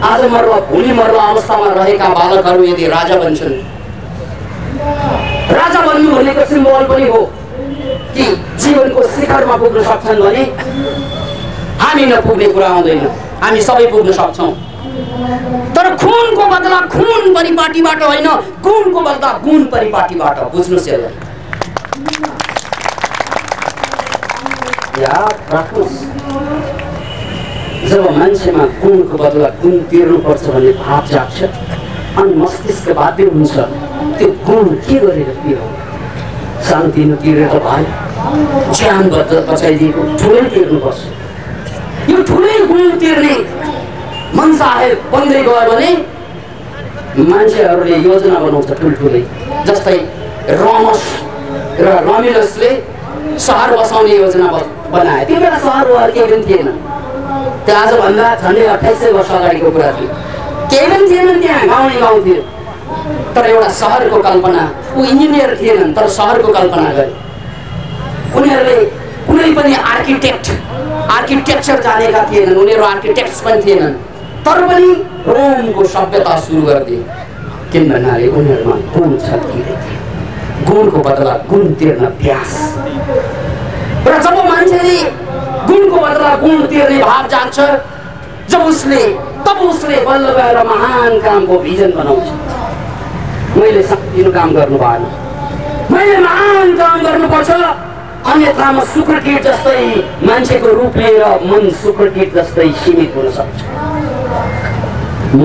आज मर्वा भोलि मर्वा अवस्थामा रहेका बालकहरू यदि राजा बन्छन्, राजा बन्नु भनेको सिम्बल पनि हो कि जीवनको शिखरमा पुग्न सक्छन् भने हामी नपुग्ने कुरा आउँदैन, हामी सबै पुग्न सक्छौँ। तर खुनको बदला खुन परिपाटीबाट होइन, गुणको बदला गुण परिपाटीबाट। बुझ्नुहोस् याद राख्नुहोस्, जब मान्छेमा गुणको बदला गुण तिर्नुपर्छ भन्ने भाव जाग्छ अनि मस्तिष्क बाध्य हुन्छ त्यो गुण के गरेर तिर्नु, सानोतिनो तिरेर भयो, ज्यान बचाइदिएको ठुलै तिर्नुपर्छ। यो ठुलै गुण तिर्ने मनसाहेब बन्दै गयो भने मान्छेहरूले योजना बनाउँछ ठुल्ठुलै। जस्तै रोमस र रोमिलसले सहर बसाउने योजना बनाए। त्यो बेला सहर केही पनि थिएन, त्यो आजभन्दा झन्डै 2800 वर्ष अगाडिको कुरा थियो। केही पनि थिएनन् त्यहाँ, गाउँै गाउँ थियो। तर एउटा सहरको कल्पना, ऊ इन्जिनियर थिएनन् तर सहरको कल्पना गरे। उनीहरूले कुनै पनि आर्किटेक्चर जानेका थिएनन्, उनीहरू आर्किटेक्ट्स पनि थिएनन्, तर पनि रोमको सभ्यता सुरु गरिदिए। किन भन्नाले उनीहरूमा गुण छल्किँदै थियो, गुणको बदला गुण तिर्न अभ्यास। र जब मान्छेले गुणको बदला गुण तिर्ने भाव जान्छ, तब उसले बल्ल गएर महान कामको भिजन बनाउँछ। मैले सानो काम गर्नु भएन, मैले महान काम गर्नुपर्छ, अन्यथा म सुक्रकीट जस्तै मान्छेको रूप लिएर मन सुक्रकीट जस्तै सीमित हुन सक्छ। म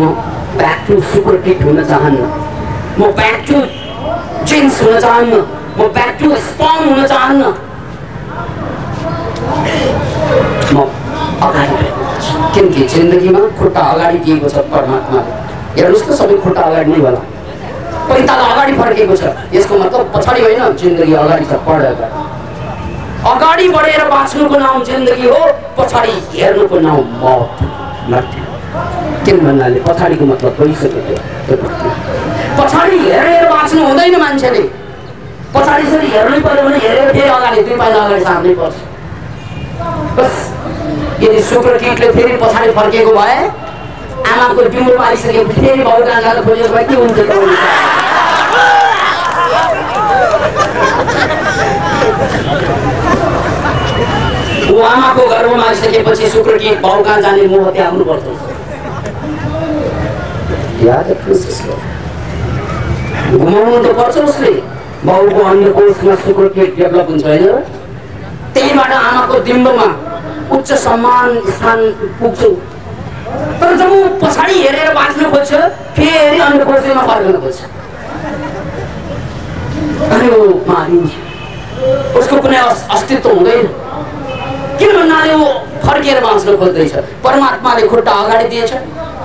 ब्याक टु सुक्रकीट हुन चाहन्न, म ब्याक टु जिन्स हुन चाहन्न, म ब्याक टु स्पर्म हुन चाहन्न। म अगाडि किनकि जिन्दगीमा खुट्टा अगाडि दिएको छ परमात्माले। हेर्नुहोस् त, सबै खुट्टा अगाडि नै होला, पैताला अगाडि फर्केको छ। यसको मतलब पछाडि होइन, जिन्दगी अगाडि छ। अगाडि बढेर बाँच्नुको नाम जिन्दगी हो, पछाडि हेर्नुको नाम मौत, मृत्यु। किन भन्नाले पछाडिको मतलब भइसक्यो। पछाडि हेरेर बाँच्नु हुँदैन मान्छेले। पछाडि यसरी हेर्नै पर्यो भने हेरेर फेरि अगाडि 2 पाइला अगाडि सार्नै पर्छ। बस यदि शुक्रकीटले फेरि पछाडि फर्केको भए, आमाको डिम्बो पारिसकेपछि फेरि बाउ कहाँ जान खोजेको भए के हुन्छ त? ऊ आमाको गर्भमा आइसकेपछि शुक्रकीट बाउ कहाँ जाने मोह त्याग्नुपर्छ। याद राख्नुहोस्, घुमाउनु त पर्छ उसले। बाउको अन्डकोशमा शुक्रकीट डेभलप हुन्छ होइन, त्यहीबाट आमाको डिम्बमा उच्च सम्मान स्थान पुग्छ। तर जब ऊ पछाडि हेरेर बाँच्न खोज्छ, फेरि अन्डकोशमा फर्कन खोज्छ अनि ऊ मारिन्छ, उसको कुनै अस्तित्व हुँदैन। किन भन्नाले ऊ फर्केर बाँच्न खोज्दैछ। परमात्माले खुट्टा अगाडि दिएछ,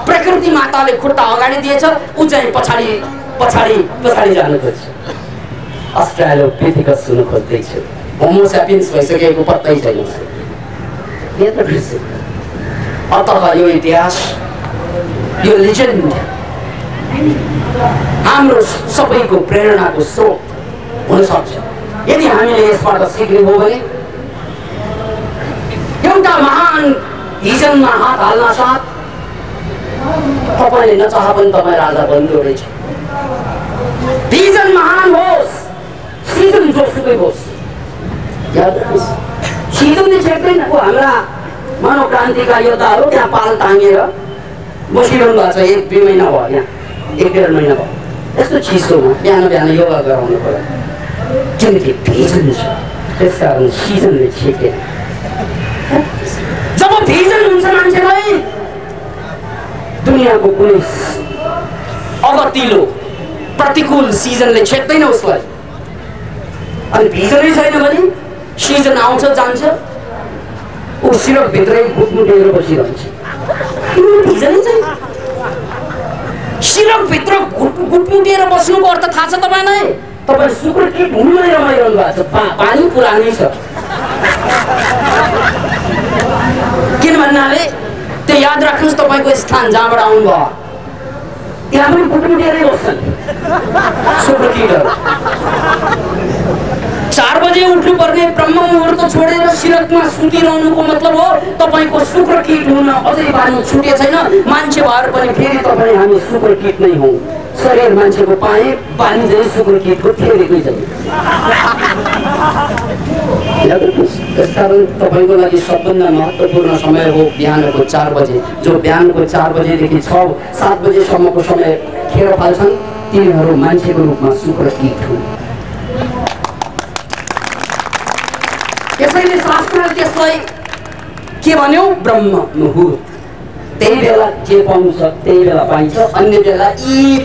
प्रकृति माताले खुट्टा अगाडि दिएछ, ऊ चाहिँ पछाडि जान खोज्छ। अस्ट्रालोपिथेकस हुन खोज्दैछ, होमोस्यापियन्स भइसकेको पत्तै छैन। अतः यो इतिहास, यो लिजेन्ड हाम्रो सबैको प्रेरणाको स्रोत हुन सक्छ यदि हामीले यसबाट सिक्ने हो भने। एउटा महान भिजनमा हात हाल्न साथ तपाईँले नचाह पनि तपाईँ राजा बन्नु रहेछ। भिजन महान होस्, सिजन जोसुकै होस्, याद राख्नुहोस्, सिजनले छेक्दैन। हाम्रा मनोक्रान्तिका योद्धाहरू त्यहाँ पाल टाँगेर बसिरहनु भएको छ। 1-2 महिना भयो, यहाँ 1-1.5 महिना भयो। यस्तो चिसोमा बिहान योगा गराउनु पर्यो, किनकि भिजन छ, त्यसकारण सिजनले छेकेन। जब भिजन हुन्छ मान्छेलाई, दुनियाँको कुनै अगतिलो प्रतिकूल सिजनले छेक्दैन उसलाई। अनि भिजनै छैन भने सिजन आउँछ जान्छ, ऊ सिरक भित्रै मुटेर बसिरहन्छ। भिजनै छैन, सिरकभित्र गुटमुटिएर बस्नुको अर्थ थाहा छ तपाईँलाई? तपाईँ शुक्र किट हुनुमै रमाइरहनु भएको छ। पानी पुरानै छ। किन भन्नाले त्यो याद राख्नुहोस्, तपाईँको स्थान जहाँबाट आउनुभयो त्यहाँ पनि गुटमुटिएरै बस्छन् शुक्र किटहरू। 4 बजे उठ्नुपर्ने ब्रह्म मुहुर्त छोडेर सिरकमा सुतिरहनुको मतलब हो तपाईँको शुक्र किट हुन अझै पानी छुटे छैन। मान्छे भएर पनि फेरि तपाईँ हामी शुक्र किट नै हौँ। शरीर मान्छेको पाए पानी चाहिँ शुक्र किटको फेरेकै छ। त्यसकारण तपाईँको लागि सबभन्दा महत्त्वपूर्ण समय हो बिहानको 4 बजे। जो बिहानको 4 बजेदेखि 6-7 बजेसम्मको समय खेर फाल्छन् तिनीहरू मान्छेको रूपमा शुक्र किट हुन्। त्यसैले शास्त्रले त्यसलाई के भन्यो? ब्रह्म मुहुर्त। त्यही बेला जे पाउनु छ त्यही बेला पाइन्छ, अन्य बेला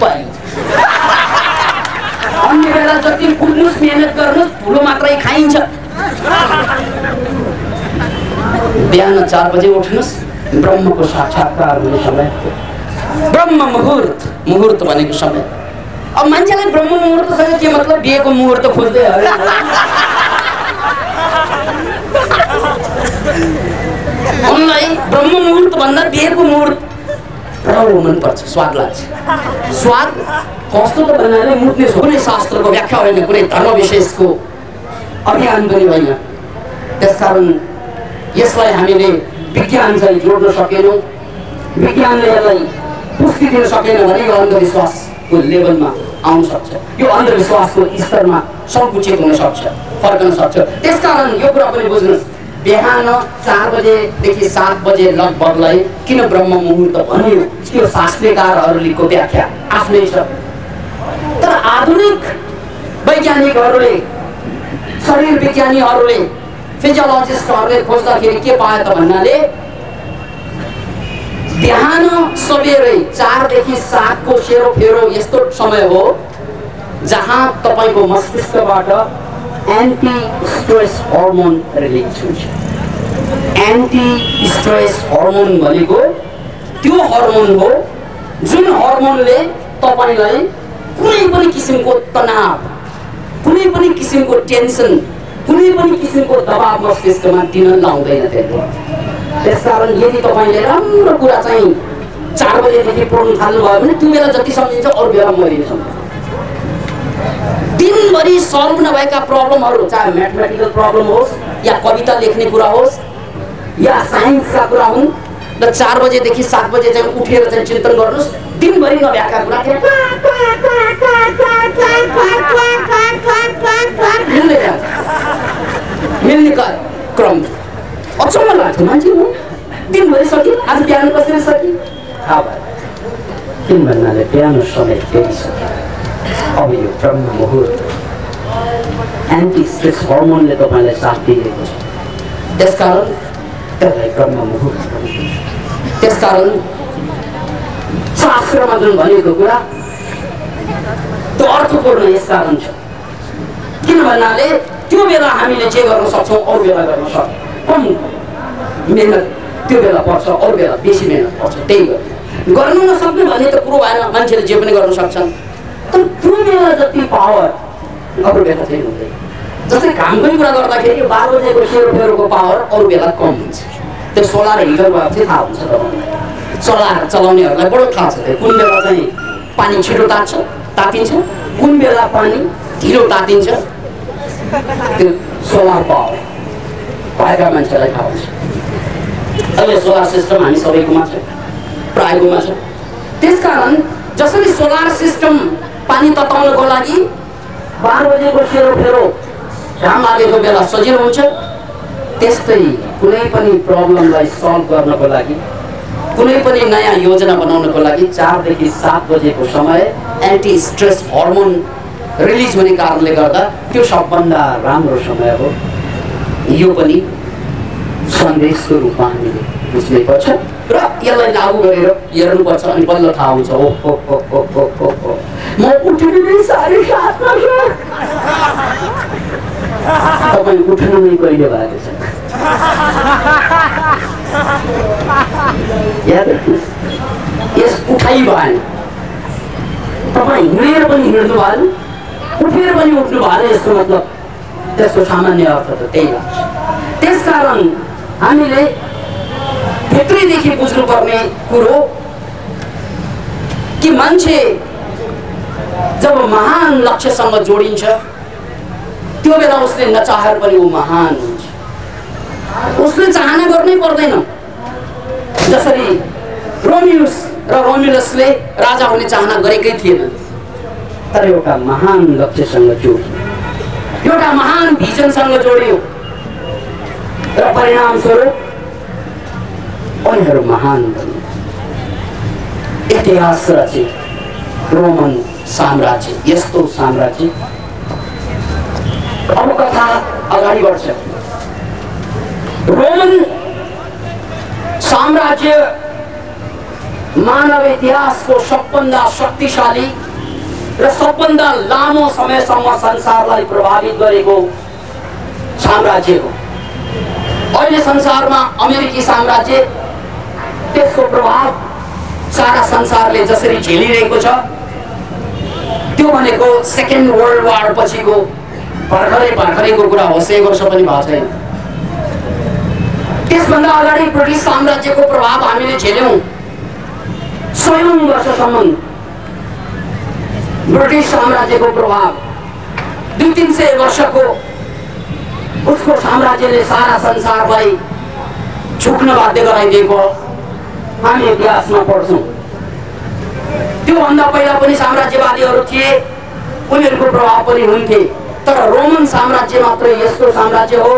पाइन्छ। अन्य बेला जति कुद्नुहोस् मेहनत गर्नुहोस् धुलो मात्रै खाइन्छ। बिहान 4 बजे उठ्नुहोस्, ब्रह्मको साक्षात्कार हुने समय ब्रह्म मुहुर्त। मुहुर्त भनेको समय। अब मान्छेलाई ब्रह्म मुहुर्तसँग के मतलब? बिहेको मुहुर्त खोज्दै उनलाई ब्रह्म मुहुर्त भन्दा बिहेको मुहुर्त राम्रो मनपर्छ, स्वाद लाग्छ। स्वाद कस्तो त भन्नाले मुट्ने कुनै शास्त्रको व्याख्या होइन, कुनै धर्म विशेषको अभियान पनि होइन। त्यसकारण यसलाई हामीले विज्ञानसँग जोड्न सकेनौँ। विज्ञानले यसलाई पुष्टि दिन सकेन भने यो अन्धविश्वासको लेभलमा आउन सक्छ, यो अन्धविश्वासको स्तरमा सङ्कुचित हुन सक्छ, फर्कन सक्छ। त्यसकारण यो कुरा पनि बुझ्नुहोस्, बिहान 4 बजेदेखि 7 बजे लगभगलाई किन ब्रह्म मुहुर्त भनियो त्यो शास्त्रीकारहरूको व्याख्या आफ्नै छ। तर आधुनिक वैज्ञानिकहरूले, शरीर विज्ञानीहरूले, फिजियोलोजिस्टहरूले खोज्दाखेरि के पाए त भन्नाले बिहान सबेरै 4 देखि 7 को सेरोफेरो यस्तो समय हो जहाँ तपाईँको मस्तिष्कबाट एन्टी स्ट्रेस हर्मोन रिलिज हुन्छ। एन्टी स्ट्रेस हर्मोन भनेको त्यो हर्मोन हो जुन हर्मोनले तपाईँलाई कुनै पनि किसिमको तनाव, कुनै पनि किसिमको टेन्सन, कुनै पनि किसिमको दबाव मस्तिष्कमा दिन लाउँदैन। त्यसकारण यदि तपाईँले राम्रो कुरा चाहिँ 4 बजेदेखि पढ्नु थाल्नुभयो भने त्यो बेला जति सम्झिन्छ अरू बेला मरिन्छ। दिनभरि सल्भ नभएका प्रब्लमहरू, चाहे म्याथमेटिकल प्रब्लम होस् या कविता लेख्ने कुरा होस् या साइन्सका कुरा हुन्, र 4 बजेदेखि 7 बजे चाहिँ उठेर चाहिँ चिन्तन गर्नुहोस्। दिनभरि नभएका कुरा मिल्ने क्रम अचम्म लाग्छ। मान्छे दिनभरि सक्यो, आज बिहान कसरी सक्यो? किन भन्नाले बिहान समय फेरि सक्यो। अब यो ब्रह्म मुहुर्त एन्टी स्ट्रेस हर्मोनले तपाईँलाई साथ दिएको छ। त्यसकारण त्यसलाई ब्रह्म मुहुर्त भनिन्छ। त्यसकारण शास्त्रमा जुन भनेको कुरा त्यो अर्थपूर्ण यसकारण छ। किन भन्नाले त्यो बेला हामीले जे गर्न सक्छौँ अरू बेला गर्न सक्छौँ। कम मेहनत त्यो बेला पर्छ, अरू बेला बेसी मेहनत पर्छ। त्यही गर्नु नसक्ने भन्ने त कुरो भएन, मान्छेले जे पनि गर्न सक्छन्। तर त्यो बेला जति पावर अरू बेला चाहिँ हुँदैन। जस्तै कामकै कुरा गर्दाखेरि 12 बजेको सेरोफेरोको पावर अरू बेला कम हुन्छ। त्यो सोलर हिटर भएको चाहिँ थाहा हुन्छ तपाईँलाई। सोलर चलाउनेहरूलाई बडो थाहा छ कुन बेला चाहिँ पानी छिटो तातिन्छ, कुन बेला पानी ढिलो तातिन्छ। त्यो सोलर पावर भएका मान्छेलाई थाहा हुन्छ। अहिले सोलर सिस्टम हामी सबैकोमा छ, प्रायःकोमा छ। त्यसकारण जसरी सोलर सिस्टम पानी तताउनको लागि 12 बजेको सेरोफेरो घाम लागेको बेला सजिलो हुन्छ, त्यस्तै कुनै पनि प्रब्लमलाई सल्भ गर्नको लागि, कुनै पनि नयाँ योजना बनाउनको लागि 4 देखि 7 बजेको समय एन्टी स्ट्रेस हर्मोन रिलिज हुने कारणले गर्दा त्यो सबभन्दा राम्रो समय हो। यो पनि सन्देशको रूपमा हामीले बुझ्नै पर्छ र यसलाई लागू गरेर हेर्नुपर्छ। अनि बल्ल थाहा हुन्छ हो म उठ्नु नै 7:30 मा छु। तपाईँ उठ्नु नै कहिले भएको छ? यस उठाइ भएन, तपाईँ हिँडेर पनि हिँड्नु भएन, उठेर पनि उठ्नु भएन, यसको मतलब त्यसको सामान्य अर्थ त त्यही लाग्छ। त्यसकारण हामीले भित्रैदेखि बुझ्नुपर्ने कुरो कि मान्छे जब महान लक्ष्यसँग जोडिन्छ त्यो बेला उसले नचाहेर पनि ऊ महान हुन्छ। उसले चाहना गर्नै पर्दैन। जसरी रोमियोस र रोमिलसले राजा हुने चाहना गरेकै थिएन, तर एउटा महान लक्ष्यसँग जोडियो, एउटा महान भिजनसँग जोडियो र परिणामस्वरूप उनीहरू महान बने। इतिहास रचे रोमन साम्राज्य, यस्तो साम्राज्य। अब कथा अगाडि बढ्छ। रोमन साम्राज्य मानव इतिहासको सबभन्दा शक्तिशाली र सबभन्दा लामो समयसम्म संसारलाई प्रभावित गरेको साम्राज्य हो। अहिले संसारमा अमेरिकी साम्राज्य, त्यसको प्रभाव सारा संसारले जसरी झेलिरहेको छ त्यो भनेको सेकेन्ड वर्ल्ड वार पछिको भर्खरैको कुरा हो, 100 वर्ष पनि भएको छैन। त्यसभन्दा अगाडि ब्रिटिस साम्राज्यको प्रभाव हामीले झेल्यौं। 100 वर्षसम्म ब्रिटिस साम्राज्यको प्रभाव, 200-300 वर्षको उसको साम्राज्यले सारा संसारलाई झुक्न बाध्य गराइदिएको हामी इतिहासमा पढ्छौँ। त्योभन्दा पहिला पनि साम्राज्यवादीहरू थिए, उनीहरूको प्रभाव पनि हुन्थे, तर रोमन साम्राज्य मात्रै यस्तो साम्राज्य हो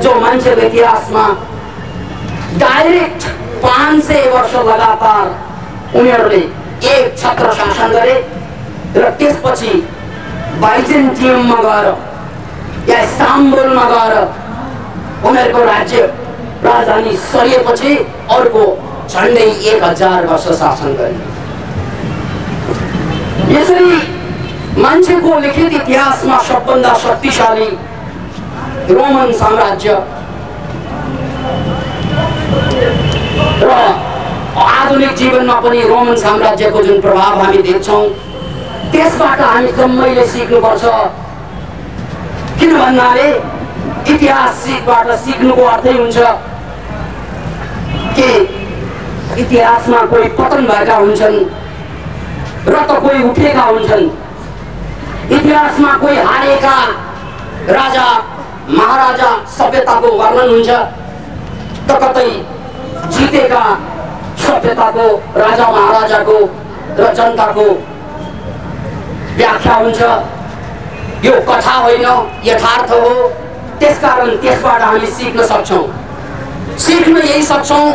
जो मान्छेको इतिहासमा डाइरेक्ट 500 वर्ष लगातार उनीहरूले एक छत्र शासन गरे र त्यसपछि बाइजेन्टियममा गएर या इस्ताम्बुलमा गएर उनीहरूको राज्य राजधानी सरिएपछि अर्को झन्डै 1000 वर्ष शासन गरे। यसरी मान्छेको लिखित इतिहासमा सबभन्दा शक्तिशाली रोमन साम्राज्य र आधुनिक जीवनमा पनि रोमन साम्राज्यको जुन प्रभाव हामी देख्छौँ त्यसबाट हामी जम्मैले सिक्नुपर्छ। किन भन्नाले इतिहासबाट सिक्नुको अर्थै हुन्छ कि इतिहासमा कोही पतन भएका हुन्छन् र त कोही उठेका हुन्छन्। इतिहासमा कोही हारेका राजा महाराजा सभ्यताको वर्णन हुन्छ, त कतै जितेका सभ्यताको राजा महाराजाको र जनताको व्याख्या हुन्छ। यो कथा होइन, यथार्थ हो। त्यसकारण त्यसबाट हामी सिक्न सक्छौँ। सिक्न यही सक्छौँ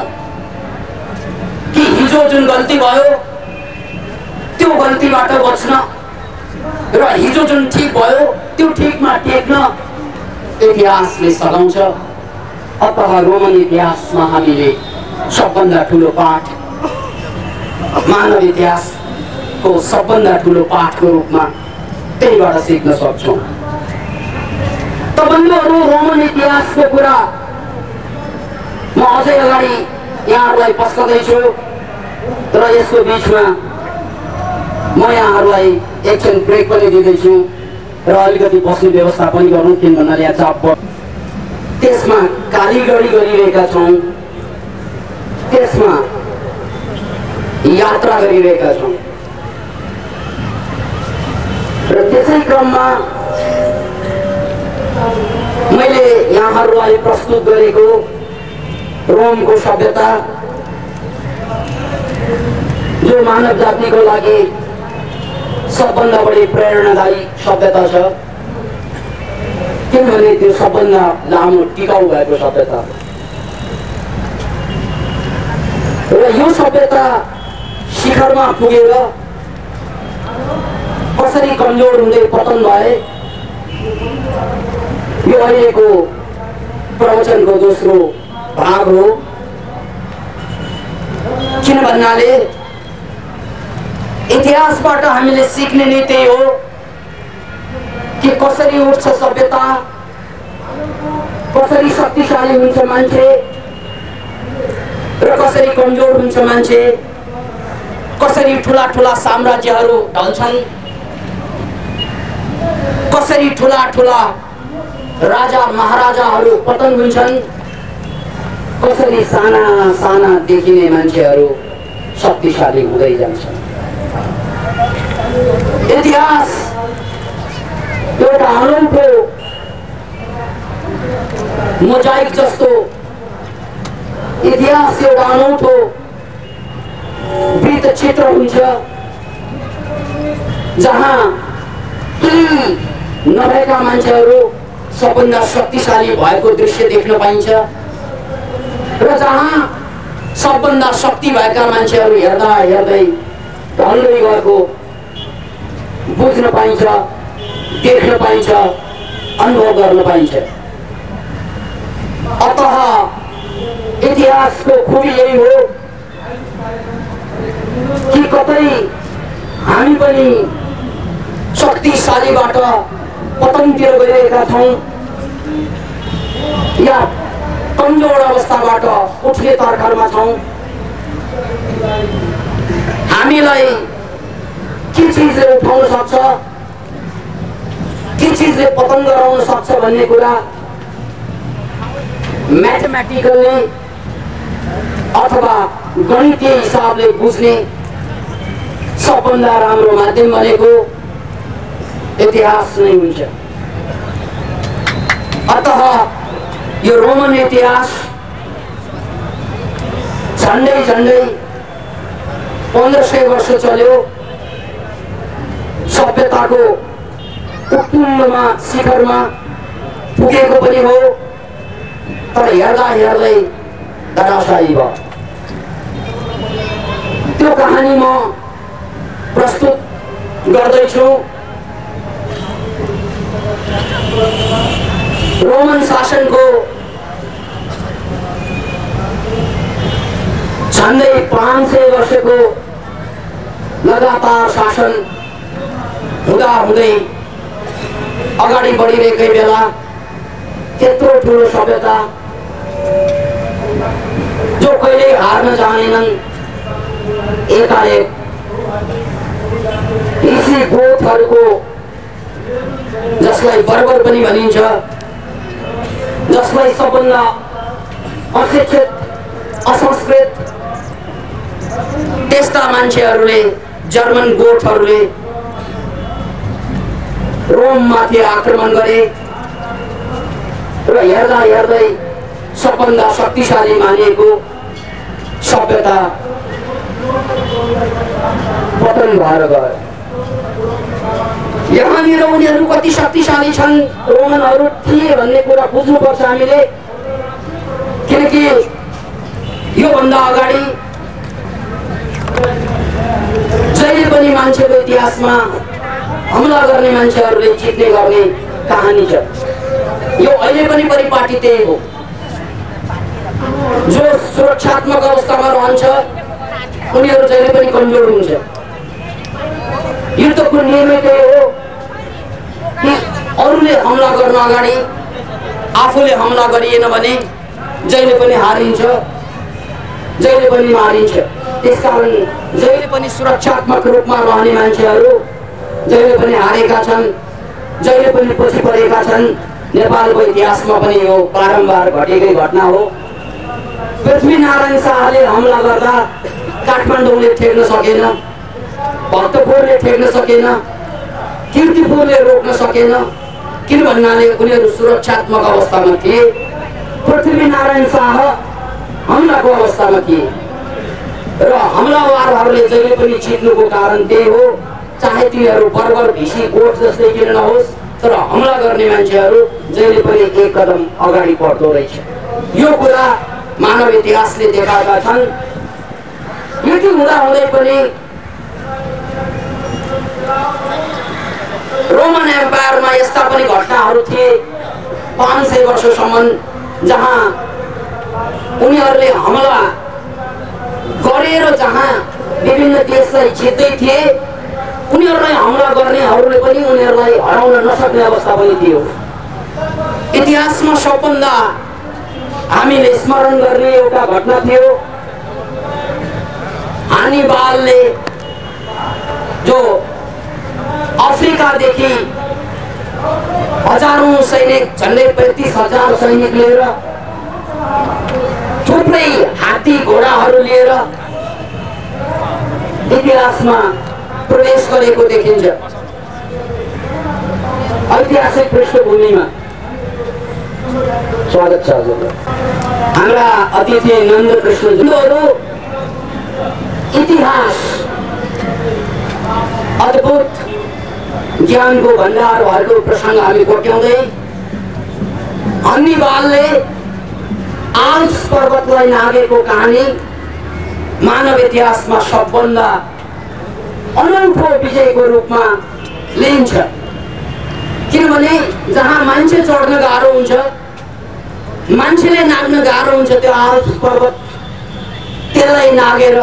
कि हिजो जुन गल्ती भयो त्यो गल्तीबाट बच्न र हिजो जुन ठीक भयो त्यो ठीकमा टेक्न इतिहासले सघाउँछ। अतः रोमन इतिहासमा हामीले सबभन्दा ठुलो पाठ, मानव इतिहासको सबभन्दा ठुलो पाठको रूपमा त्यहीबाट सिक्न सक्छौँ। त बन्धुहरू, रोमन इतिहासको कुरा म अझै अगाडि यहाँहरूलाई पस्कदैछु र यसको बिचमा म यहाँहरूलाई एकछिन ब्रेक पनि दिँदैछु र अलिकति बस्ने व्यवस्था पनि गरौँ। किन भन्नाले यहाँ चाप त्यसमा कालीगढी गरिरहेका छौँ, त्यसमा यात्रा गरिरहेका छौँ र त्यसै क्रममा मैले यहाँहरूलाई प्रस्तुत गरेको रोमको सभ्यता जो मानव जातिको लागि सबभन्दा बढी प्रेरणादायी सभ्यता छ, किनभने त्यो सबभन्दा लामो टिकाउ भएको सभ्यता र यो सभ्यता शिखरमा पुगेर कसरी कमजोर हुँदै पतन भए, यो अहिलेको प्रवचनको दोस्रो भाग हो। किन भन्नाले इतिहासबाट हामीले सिक्ने नै त्यही हो कि कसरी उठ्छ सभ्यता, कसरी शक्तिशाली हुन्छ मान्छे र कसरी कमजोर हुन्छ मान्छे कसरी ठुला ठुला साम्राज्यहरू ढल्छन्, कसरी ठुला ठुला राजा महाराजाहरू पतन हुन्छन्, कसरी साना साना देखिने मान्छेहरू शक्तिशाली हुँदै जान्छन्। इतिहास एउटा अनौठो मोजाइक जस्तो, इतिहास एउटा अनौठो वृत्त चित्र हुन्छ जहाँ केही नभएका मान्छेहरू सबभन्दा शक्तिशाली भएको दृश्य देख्न पाइन्छ र जहाँ सबभन्दा शक्ति भएका मान्छेहरू हेर्दा हेर्दै ढल्दै गएको बुझ्न पाइन्छ, देख्न पाइन्छ, अनुभव गर्न पाइन्छ। अतः इतिहासको खूबी यही हो कि कतै हामी पनि शक्तिशालीबाट पतनतिर गइरहेका छौँ या कमजोर अवस्थाबाट उठ्ने तर्खरमा छौँ। हामीलाई के चिजले उठाउन सक्छ, के चिजले पतन गराउन सक्छ भन्ने कुरा म्याथमेटिकली अथवा गणितीय हिसाबले बुझ्ने सबभन्दा राम्रो माध्यम भनेको इतिहास नै हुन्छ। अतः यो रोमन इतिहास झन्डै झन्डै 1500 वर्ष चल्यो। सभ्यताको उत्तुङ्गमा शिखरमा पुगेको पनि हो, तर हेर्दा हेर्दै धराशायी भयो। त्यो कहानी म प्रस्तुत गर्दैछु। रोमन शासनको झन्डै 500 वर्षको लगातार शासन हुँदा हुँदै अगाडि बढिरहेकै बेला त्यत्रो ठुलो सभ्यता जो कहिल्यै हार्न जानेनन्, एकाएक हिसी गोठहरूको, जसलाई बर्बर पनि भनिन्छ, जसलाई सबभन्दा अशिक्षित असंस्कृत त्यस्ता मान्छेहरूले, जर्मन गोठहरूले रोममाथि आक्रमण गरे र हेर्दा हेर्दै सबभन्दा शक्तिशाली मानिएको सभ्यता पतन भएर गयो। यहाँनिर उनीहरू कति शक्तिशाली छन्, रोमनहरू थिए भन्ने कुरा बुझ्नुपर्छ हामीले। किनकि योभन्दा अगाडि जहिले पनि मान्छेको इतिहासमा हमला गर्ने मान्छेहरूले जित्ने गर्ने कहानी छ। यो अहिले पनि परिपाटी त्यही हो। जो सुरक्षात्मक अवस्थामा रहन्छ उनीहरू जहिले पनि कमजोर हुन्छ। युद्धको नियमै त्यही हो कि अरूले हमला गर्न अगाडि आफूले हमला गरिएन भने जहिले पनि हारिन्छ, जहिले पनि मारिन्छ। त्यसकारण जहिले पनि सुरक्षात्मक रूपमा रहने मान्छेहरू जहिले पनि हारेका छन्, जहिले पनि पछि परेका छन्। नेपालको इतिहासमा पनि यो बारम्बार घटेकै घटना हो। पृथ्वीनारायण शाहले हमला गर्दा काठमाडौँले ठेक्न सकेन, भक्तपुरले ठेक्न सकेन, कीर्तिपुरले रोक्न सकेन, किन भन्नाले उनीहरू सुरक्षात्मक अवस्थामा थिए। पृथ्वीनारायण शाह हमलाको अवस्थामा थिए र हमलावारहरूले जहिले पनि जित्नुको कारण त्यही हो। चाहे तिनीहरू बर्बर भिसी गोठ जस्तै किन नहोस्, तर हमला गर्ने मान्छेहरू जहिले पनि एक कदम अगाडि बढ्दो रहेछ। यो कुरा मानव इतिहासले देखाएका छन्। यति हुँदा हुँदै पनि रोमन एम्पायरमा यस्ता पनि घटनाहरू थिए 500 वर्षसम्म, जहाँ उनीहरूले हमला गरेर जहाँ विभिन्न देशलाई जित्दै थिए, उनीहरूलाई हमला गर्नेहरूले पनि उनीहरूलाई हराउन नसक्ने अवस्था पनि थियो। इतिहासमा सबभन्दा हामीले स्मरण गर्ने एउटा घटना थियो हानिबालले जो अफ्रिकादेखि हजारौं सैनिक, झन्डै 35,000 सैनिक लिएर, थुप्रै हात्ती घोडाहरू लिएर इतिहासमा प्रवेश गरेको देखिन्छ। ऐतिहासिक पृष्ठभूमिमा स्वागत छ हजुरलाई। हाम्रा अतिथि नन्द कृष्णज्यूहरू इतिहास अद्भुत ज्ञानको भण्डार भएको प्रसङ्ग हामी कोट्याउँदै हन्निबालले आल्प्स पर्वतलाई नागेको कहानी मानव इतिहासमा सबभन्दा अनौठो विजयको रूपमा लिइन्छ। किनभने जहाँ मान्छे चढ्न गाह्रो हुन्छ, मान्छेले नाग्न गाह्रो हुन्छ, त्यो आल्प्स पर्वत त्यसलाई नागेर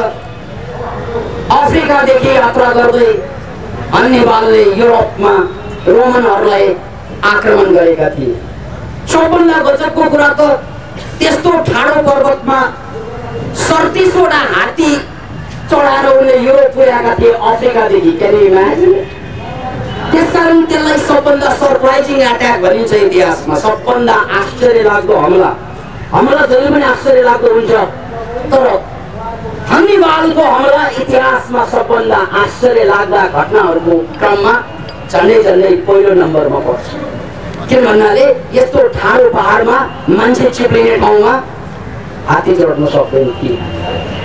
अफ्रिकादेखि यात्रा गर्दै हन्निबालले युरोपमा रोमनहरूलाई आक्रमण गरेका थिए। सबभन्दा गजबको कुरा त त्यस्तो ठाडो पर्वतमा 37वटा हात्ती चढाएर उनले युरोप पुर्याएका थिए अफ्रिकादेखि। Can you imagine? त्यसकारण त्यसलाई सबभन्दा सरप्राइजिङ एट्याक भनिन्छ इतिहासमा। सबभन्दा आश्चर्य लाग्दो हमला। हमला जहिले पनि आश्चर्य लाग्दो हुन्छ, तर हन्निबालको हमला इतिहासमा सबभन्दा आश्चर्य लाग्दा घटनाहरूको क्रममा झन्डै पहिलो नम्बरमा पर्छ। किन भन्नाले यस्तो ठाडो पहाडमा मान्छे चिप्लिने ठाउँमा हात्ती चढ्न सक्दैन थिए।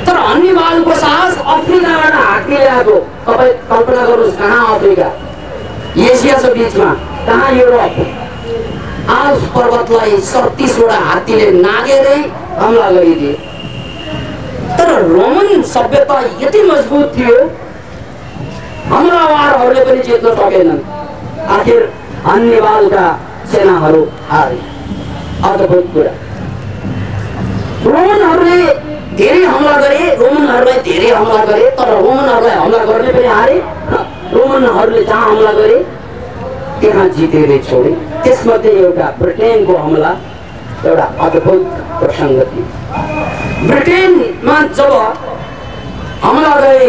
तर हन्निबालको साहस अफ्रिकाबाट हात्ती ल्याएको। तपाईँ कल्पना गर्नुहोस्, कहाँ अफ्रिका, एसिया छ बिचमा, कहाँ युरोप। आल्प्स पर्वतलाई 37वटा हात्तीले नागेरै हमला गरिदिए। तर रोमन सभ्यता यति मजबुत थियो, हमलावारहरूले पनि जित्न सकेनन्। आखिर हन्निबालका सेनाहरू हारे। अद्भुत कुरा। रोमनहरूलाई धेरै हमला गरे, तर रोमनहरूलाई हमला गर्ने पनि हारे। रोमनहरूले जहाँ हमला गरे त्यहाँ जितेरै छोडे। त्यसमध्ये एउटा ब्रिटेनको हमला एउटा अद्भुत प्रसङ्ग थियो। ब्रिटेनमा जब हमला गरे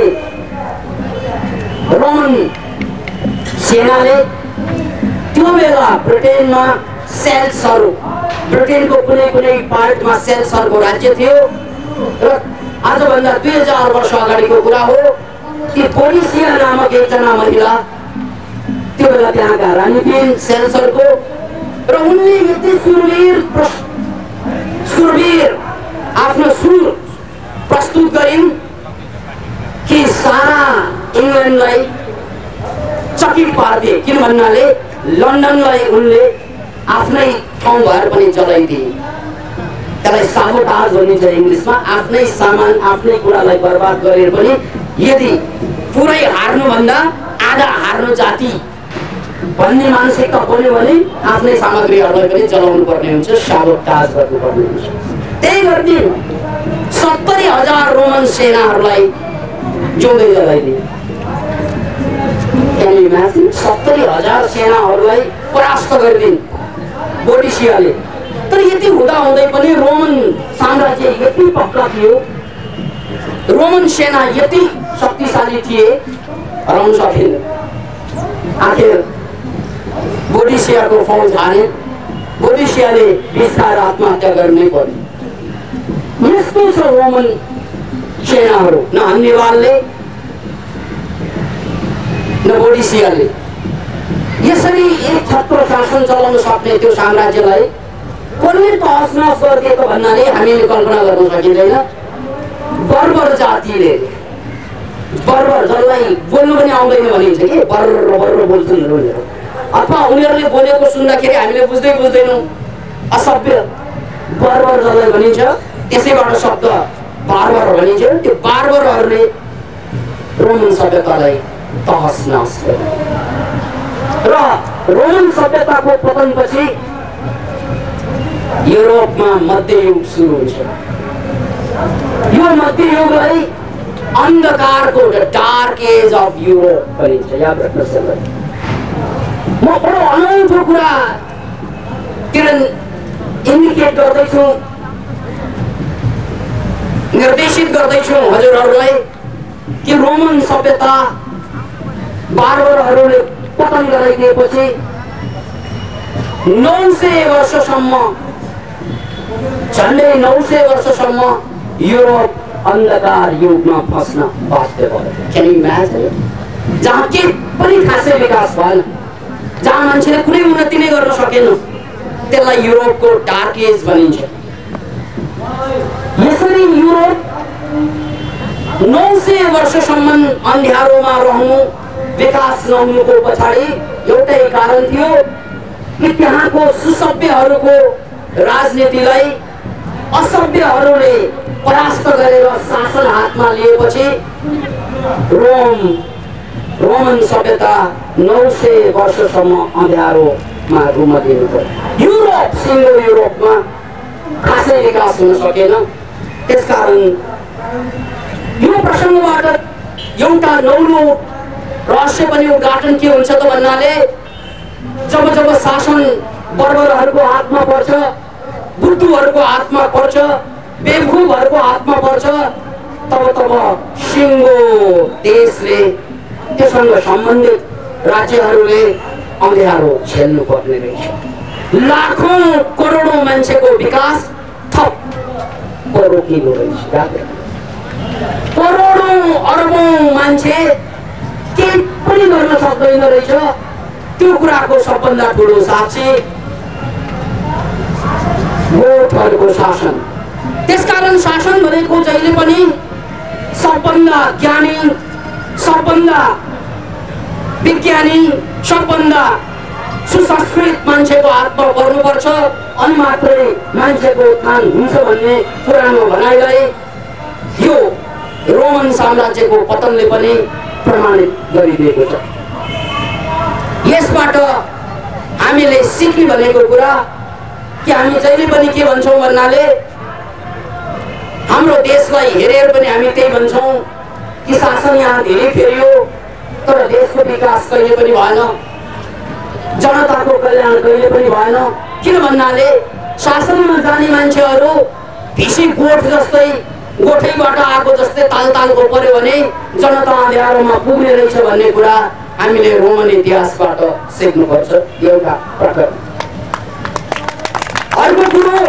रोमन सेनाले, त्यो बेला ब्रिटेनमा सेल्सहरू, ब्रिटेनको कुनै पार्टमा सेल्सहरूको राज्य थियो। र आजभन्दा 2000 वर्ष अगाडिको कुरा हो कि बोडिसिया नामक एकजना महिला त्यो बेला त्यहाँका रानी थिइन् सेल्सहरूको। र उनले यति सुरवीर आफ्नो सुर प्रस्तुत गरिन् कि सारा इङ्ल्यान्डलाई चकित पारिदिए। किन भन्नाले लन्डनलाई उनले आफ्नै ठाउँ भएर पनि जलाइदिए। त्यसलाई साबोटाज भनिन्छ इङ्ग्लिसमा। आफ्नै सामान, आफ्नै कुरालाई बर्बाद गरेर पनि यदि पुरै हार्नुभन्दा आधा हार्नु जाति भन्ने मानसिकता बन्यो भने आफ्नै सामग्रीहरूलाई पनि जलाउनु पर्ने हुन्छ, साबोटाज गर्नुपर्ने हुन्छ। त्यही गर्दिन् 70,000 रोमन सेनाहरूलाई जोड्दै जलाइदिए। 70,000 सेनाहरूलाई परास्त गरिदिन् बोडिसियाले। तर यति हुँदाहुँदै पनि रोमन साम्राज्य यति पक्का थियो, रोमन सेना यति शक्तिशाली थिए, हराउन सकिँदैन। आखिर बोडिसियाको फौज हारे। बोडिसियाले बिस्तार आत्महत्या गर्नै पर्यो। यस्तो छ रोमन सेनाहरू। न हन्निबालले न बोडिसियाले यसरी एक छत्र शासन चलाउन सक्ने त्यो साम्राज्यलाई कसले तहस नहस गरिदिएको भन्नाले हामीले कल्पना गर्न सकिँदैन। बर्बर जातिले, बर्बर जसलाई बोल्नु पनि आउँदैन भनिन्छ कि बर्बर बोल्छन् उनीहरू, अथवा उनीहरूले बोलेको सुन्दाखेरि हामीले बुझ्दैनौँ, असभ्य बर्बर जसलाई भनिन्छ, त्यसैबाट शब्द बार्बर भनिन्छ। त्यो बार्बरहरूले रोमन सभ्यतालाई तहस नहस गरे। र रोमन सभ्यताको पतनपछि युरोपमा मध्ययुग सुरु हुन्छ। यो मध्ययुगलाई अन्धकारको डार्क एज अफ युरोप भनिन्छ। याद राख्नुहोस्। म बडो अनौठो कुरा किन इन्डिकेट गर्दैछु, निर्देशित गर्दैछु हजुरहरूलाई। कि रोमन सभ्यता बार्बरहरूले पतन गराइदिएपछि 900 वर्षसम्म, झन्डै 900 वर्षसम्म युरोप अन्धकार युगमा फस्न बाध्य भयो। Can you imagine? जहाँ के पनि खासै विकास भएन, जहाँ मान्छेले कुनै उन्नति नै गर्न सकेन, त्यसलाई युरोपको डार्क एज भनिन्छ। यसरी युरोप 900 वर्षसम्म अन्ध्यारोमा रहनु, विकास नहुनुको पछाडि एउटै कारण थियो कि त्यहाँको सुसभ्यहरूको राजनीतिलाई असभ्यहरूले परास्त गरेर शासन हातमा लिएपछि रोमन सभ्यता 900 वर्षसम्म अँध्यारोमा रुमलिनु पर्यो। युरोप, सिङ्गो युरोपमा खासै विकास हुन सकेन। त्यसकारण यो प्रसङ्गबाट एउटा नौलो रहस्य पनि उद्घाटन के हुन्छ त भन्नाले जब जब शासन बर्बरहरूको हातमा पर्छ, बुद्धुहरूको हातमा पर्छ, बेवकूफहरूको हातमा पर्छ, तब तब सिङ्गो देशले, त्योसँग सम्बन्धित राज्यहरूले अँध्यारो झेल्नु पर्ने रहेछ। लाखौं करोडौं मान्छेको विकास थप रोकिनु रहेछ। करोडौं अरबौं मान्छे केही पनि गर्न सक्दैन रहेछ। त्यो कुराको सबभन्दा ठुलो साक्षी गोठहरूको शासन। त्यसकारण शासन भनेको जहिले पनि सबभन्दा ज्ञानी, सबभन्दा विज्ञानी, सबभन्दा सुसंस्कृत मान्छेको हातमा पर्नुपर्छ, अनि मात्रै मान्छेको उत्थान हुन्छ भन्ने पुरानो भनाइलाई यो रोमन साम्राज्यको पतनले पनि प्रमाणित गरिदिएको छ। यसबाट हामीले सिक्ने भनेको कुरा कि हामी जहिले पनि के भन्छौँ भन्नाले हाम्रो देशलाई हेरेर पनि हामी त्यही भन्छौँ कि शासन यहाँ धेरै फेरियो तर देशको विकास कहिले पनि भएन, जनताको कल्याण कहिले पनि भएन। किन भन्नाले शासनमा जाने मान्छेहरू भिसी गोठ जस्तै, गोठैबाट आएको जस्तै तालतालको पर्यो भने जनता अँध्यारोमा पुग्ने रहेछ भन्ने कुरा हामीले रोमन इतिहासबाट सिक्नुपर्छ। एउटा प्रकरण। अर्को कुरो,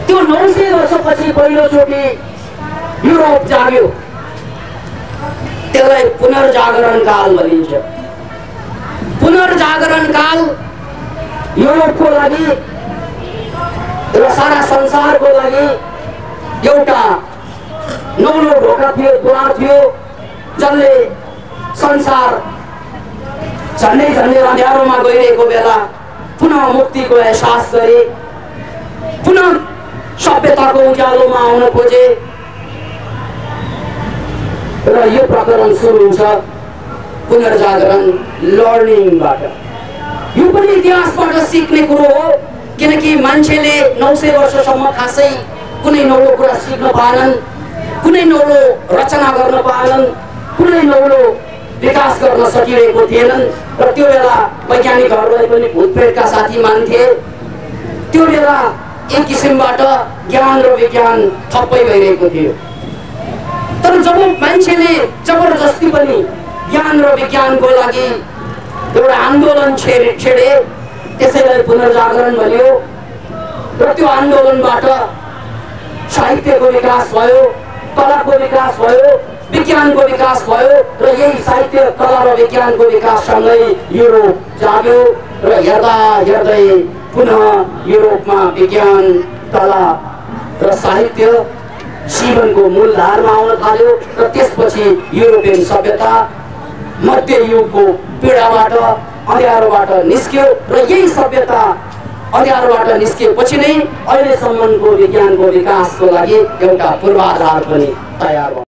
त्यो 900 वर्षपछि पहिलोचोटि युरोप जाग्यो, त्यसलाई पुनर्जागरण काल भनिन्छ। पुनर्जागरण काल युरोपको लागि र सारा संसारको लागि एउटा नौलो ढोका थियो, द्वार थियो, जसले संसार झन्डै झन्डै अँध्यारोमा गइरहेको बेला पुनः मुक्तिको एहसास गरे, पुनः सभ्यताको उज्यालोमा आउन खोजे। र यो प्रकरण सुरु हुन्छ पुनर्जागरण लर्निङबाट। यो पनि इतिहासबाट सिक्ने कुरो हो, किनकि मान्छेले 900 वर्षसम्म खासै कुनै नौलो कुरा सिक्न पाएनन्, कुनै नौलो रचना गर्न पाएनन्, कुनै नौलो विकास गर्न सकिरहेको थिएनन्। र त्यो बेला वैज्ञानिकहरूलाई पनि भूतप्रेतका साथी मान्थे। त्यो बेला एक किसिमबाट ज्ञान र विज्ञान थप्पै भइरहेको थियो। तर जब मान्छेले जबरजस्ती पनि ज्ञान र विज्ञानको लागि एउटा आन्दोलन छेडे, त्यसैलाई पुनर्जागरण भनियो। र त्यो आन्दोलनबाट साहित्यको विकास भयो, कलाको विकास भयो, विज्ञानको विकास भयो। र यही साहित्य, कला र विज्ञानको विकाससँगै युरोप जाग्यो। र हेर्दा हेर्दै पुनः युरोपमा विज्ञान, कला र साहित्य जीवनको मूलधारमा आउन थाल्यो। र त्यसपछि युरोपियन सभ्यता मध्य युगको पीडाबाट, अँध्यारोबाट निस्क्यो। र यही सभ्यता अँध्यारोबाट निस्किएपछि नै अहिलेसम्मको विज्ञानको विकासको लागि एउटा पूर्वाधार पनि तयार भयो।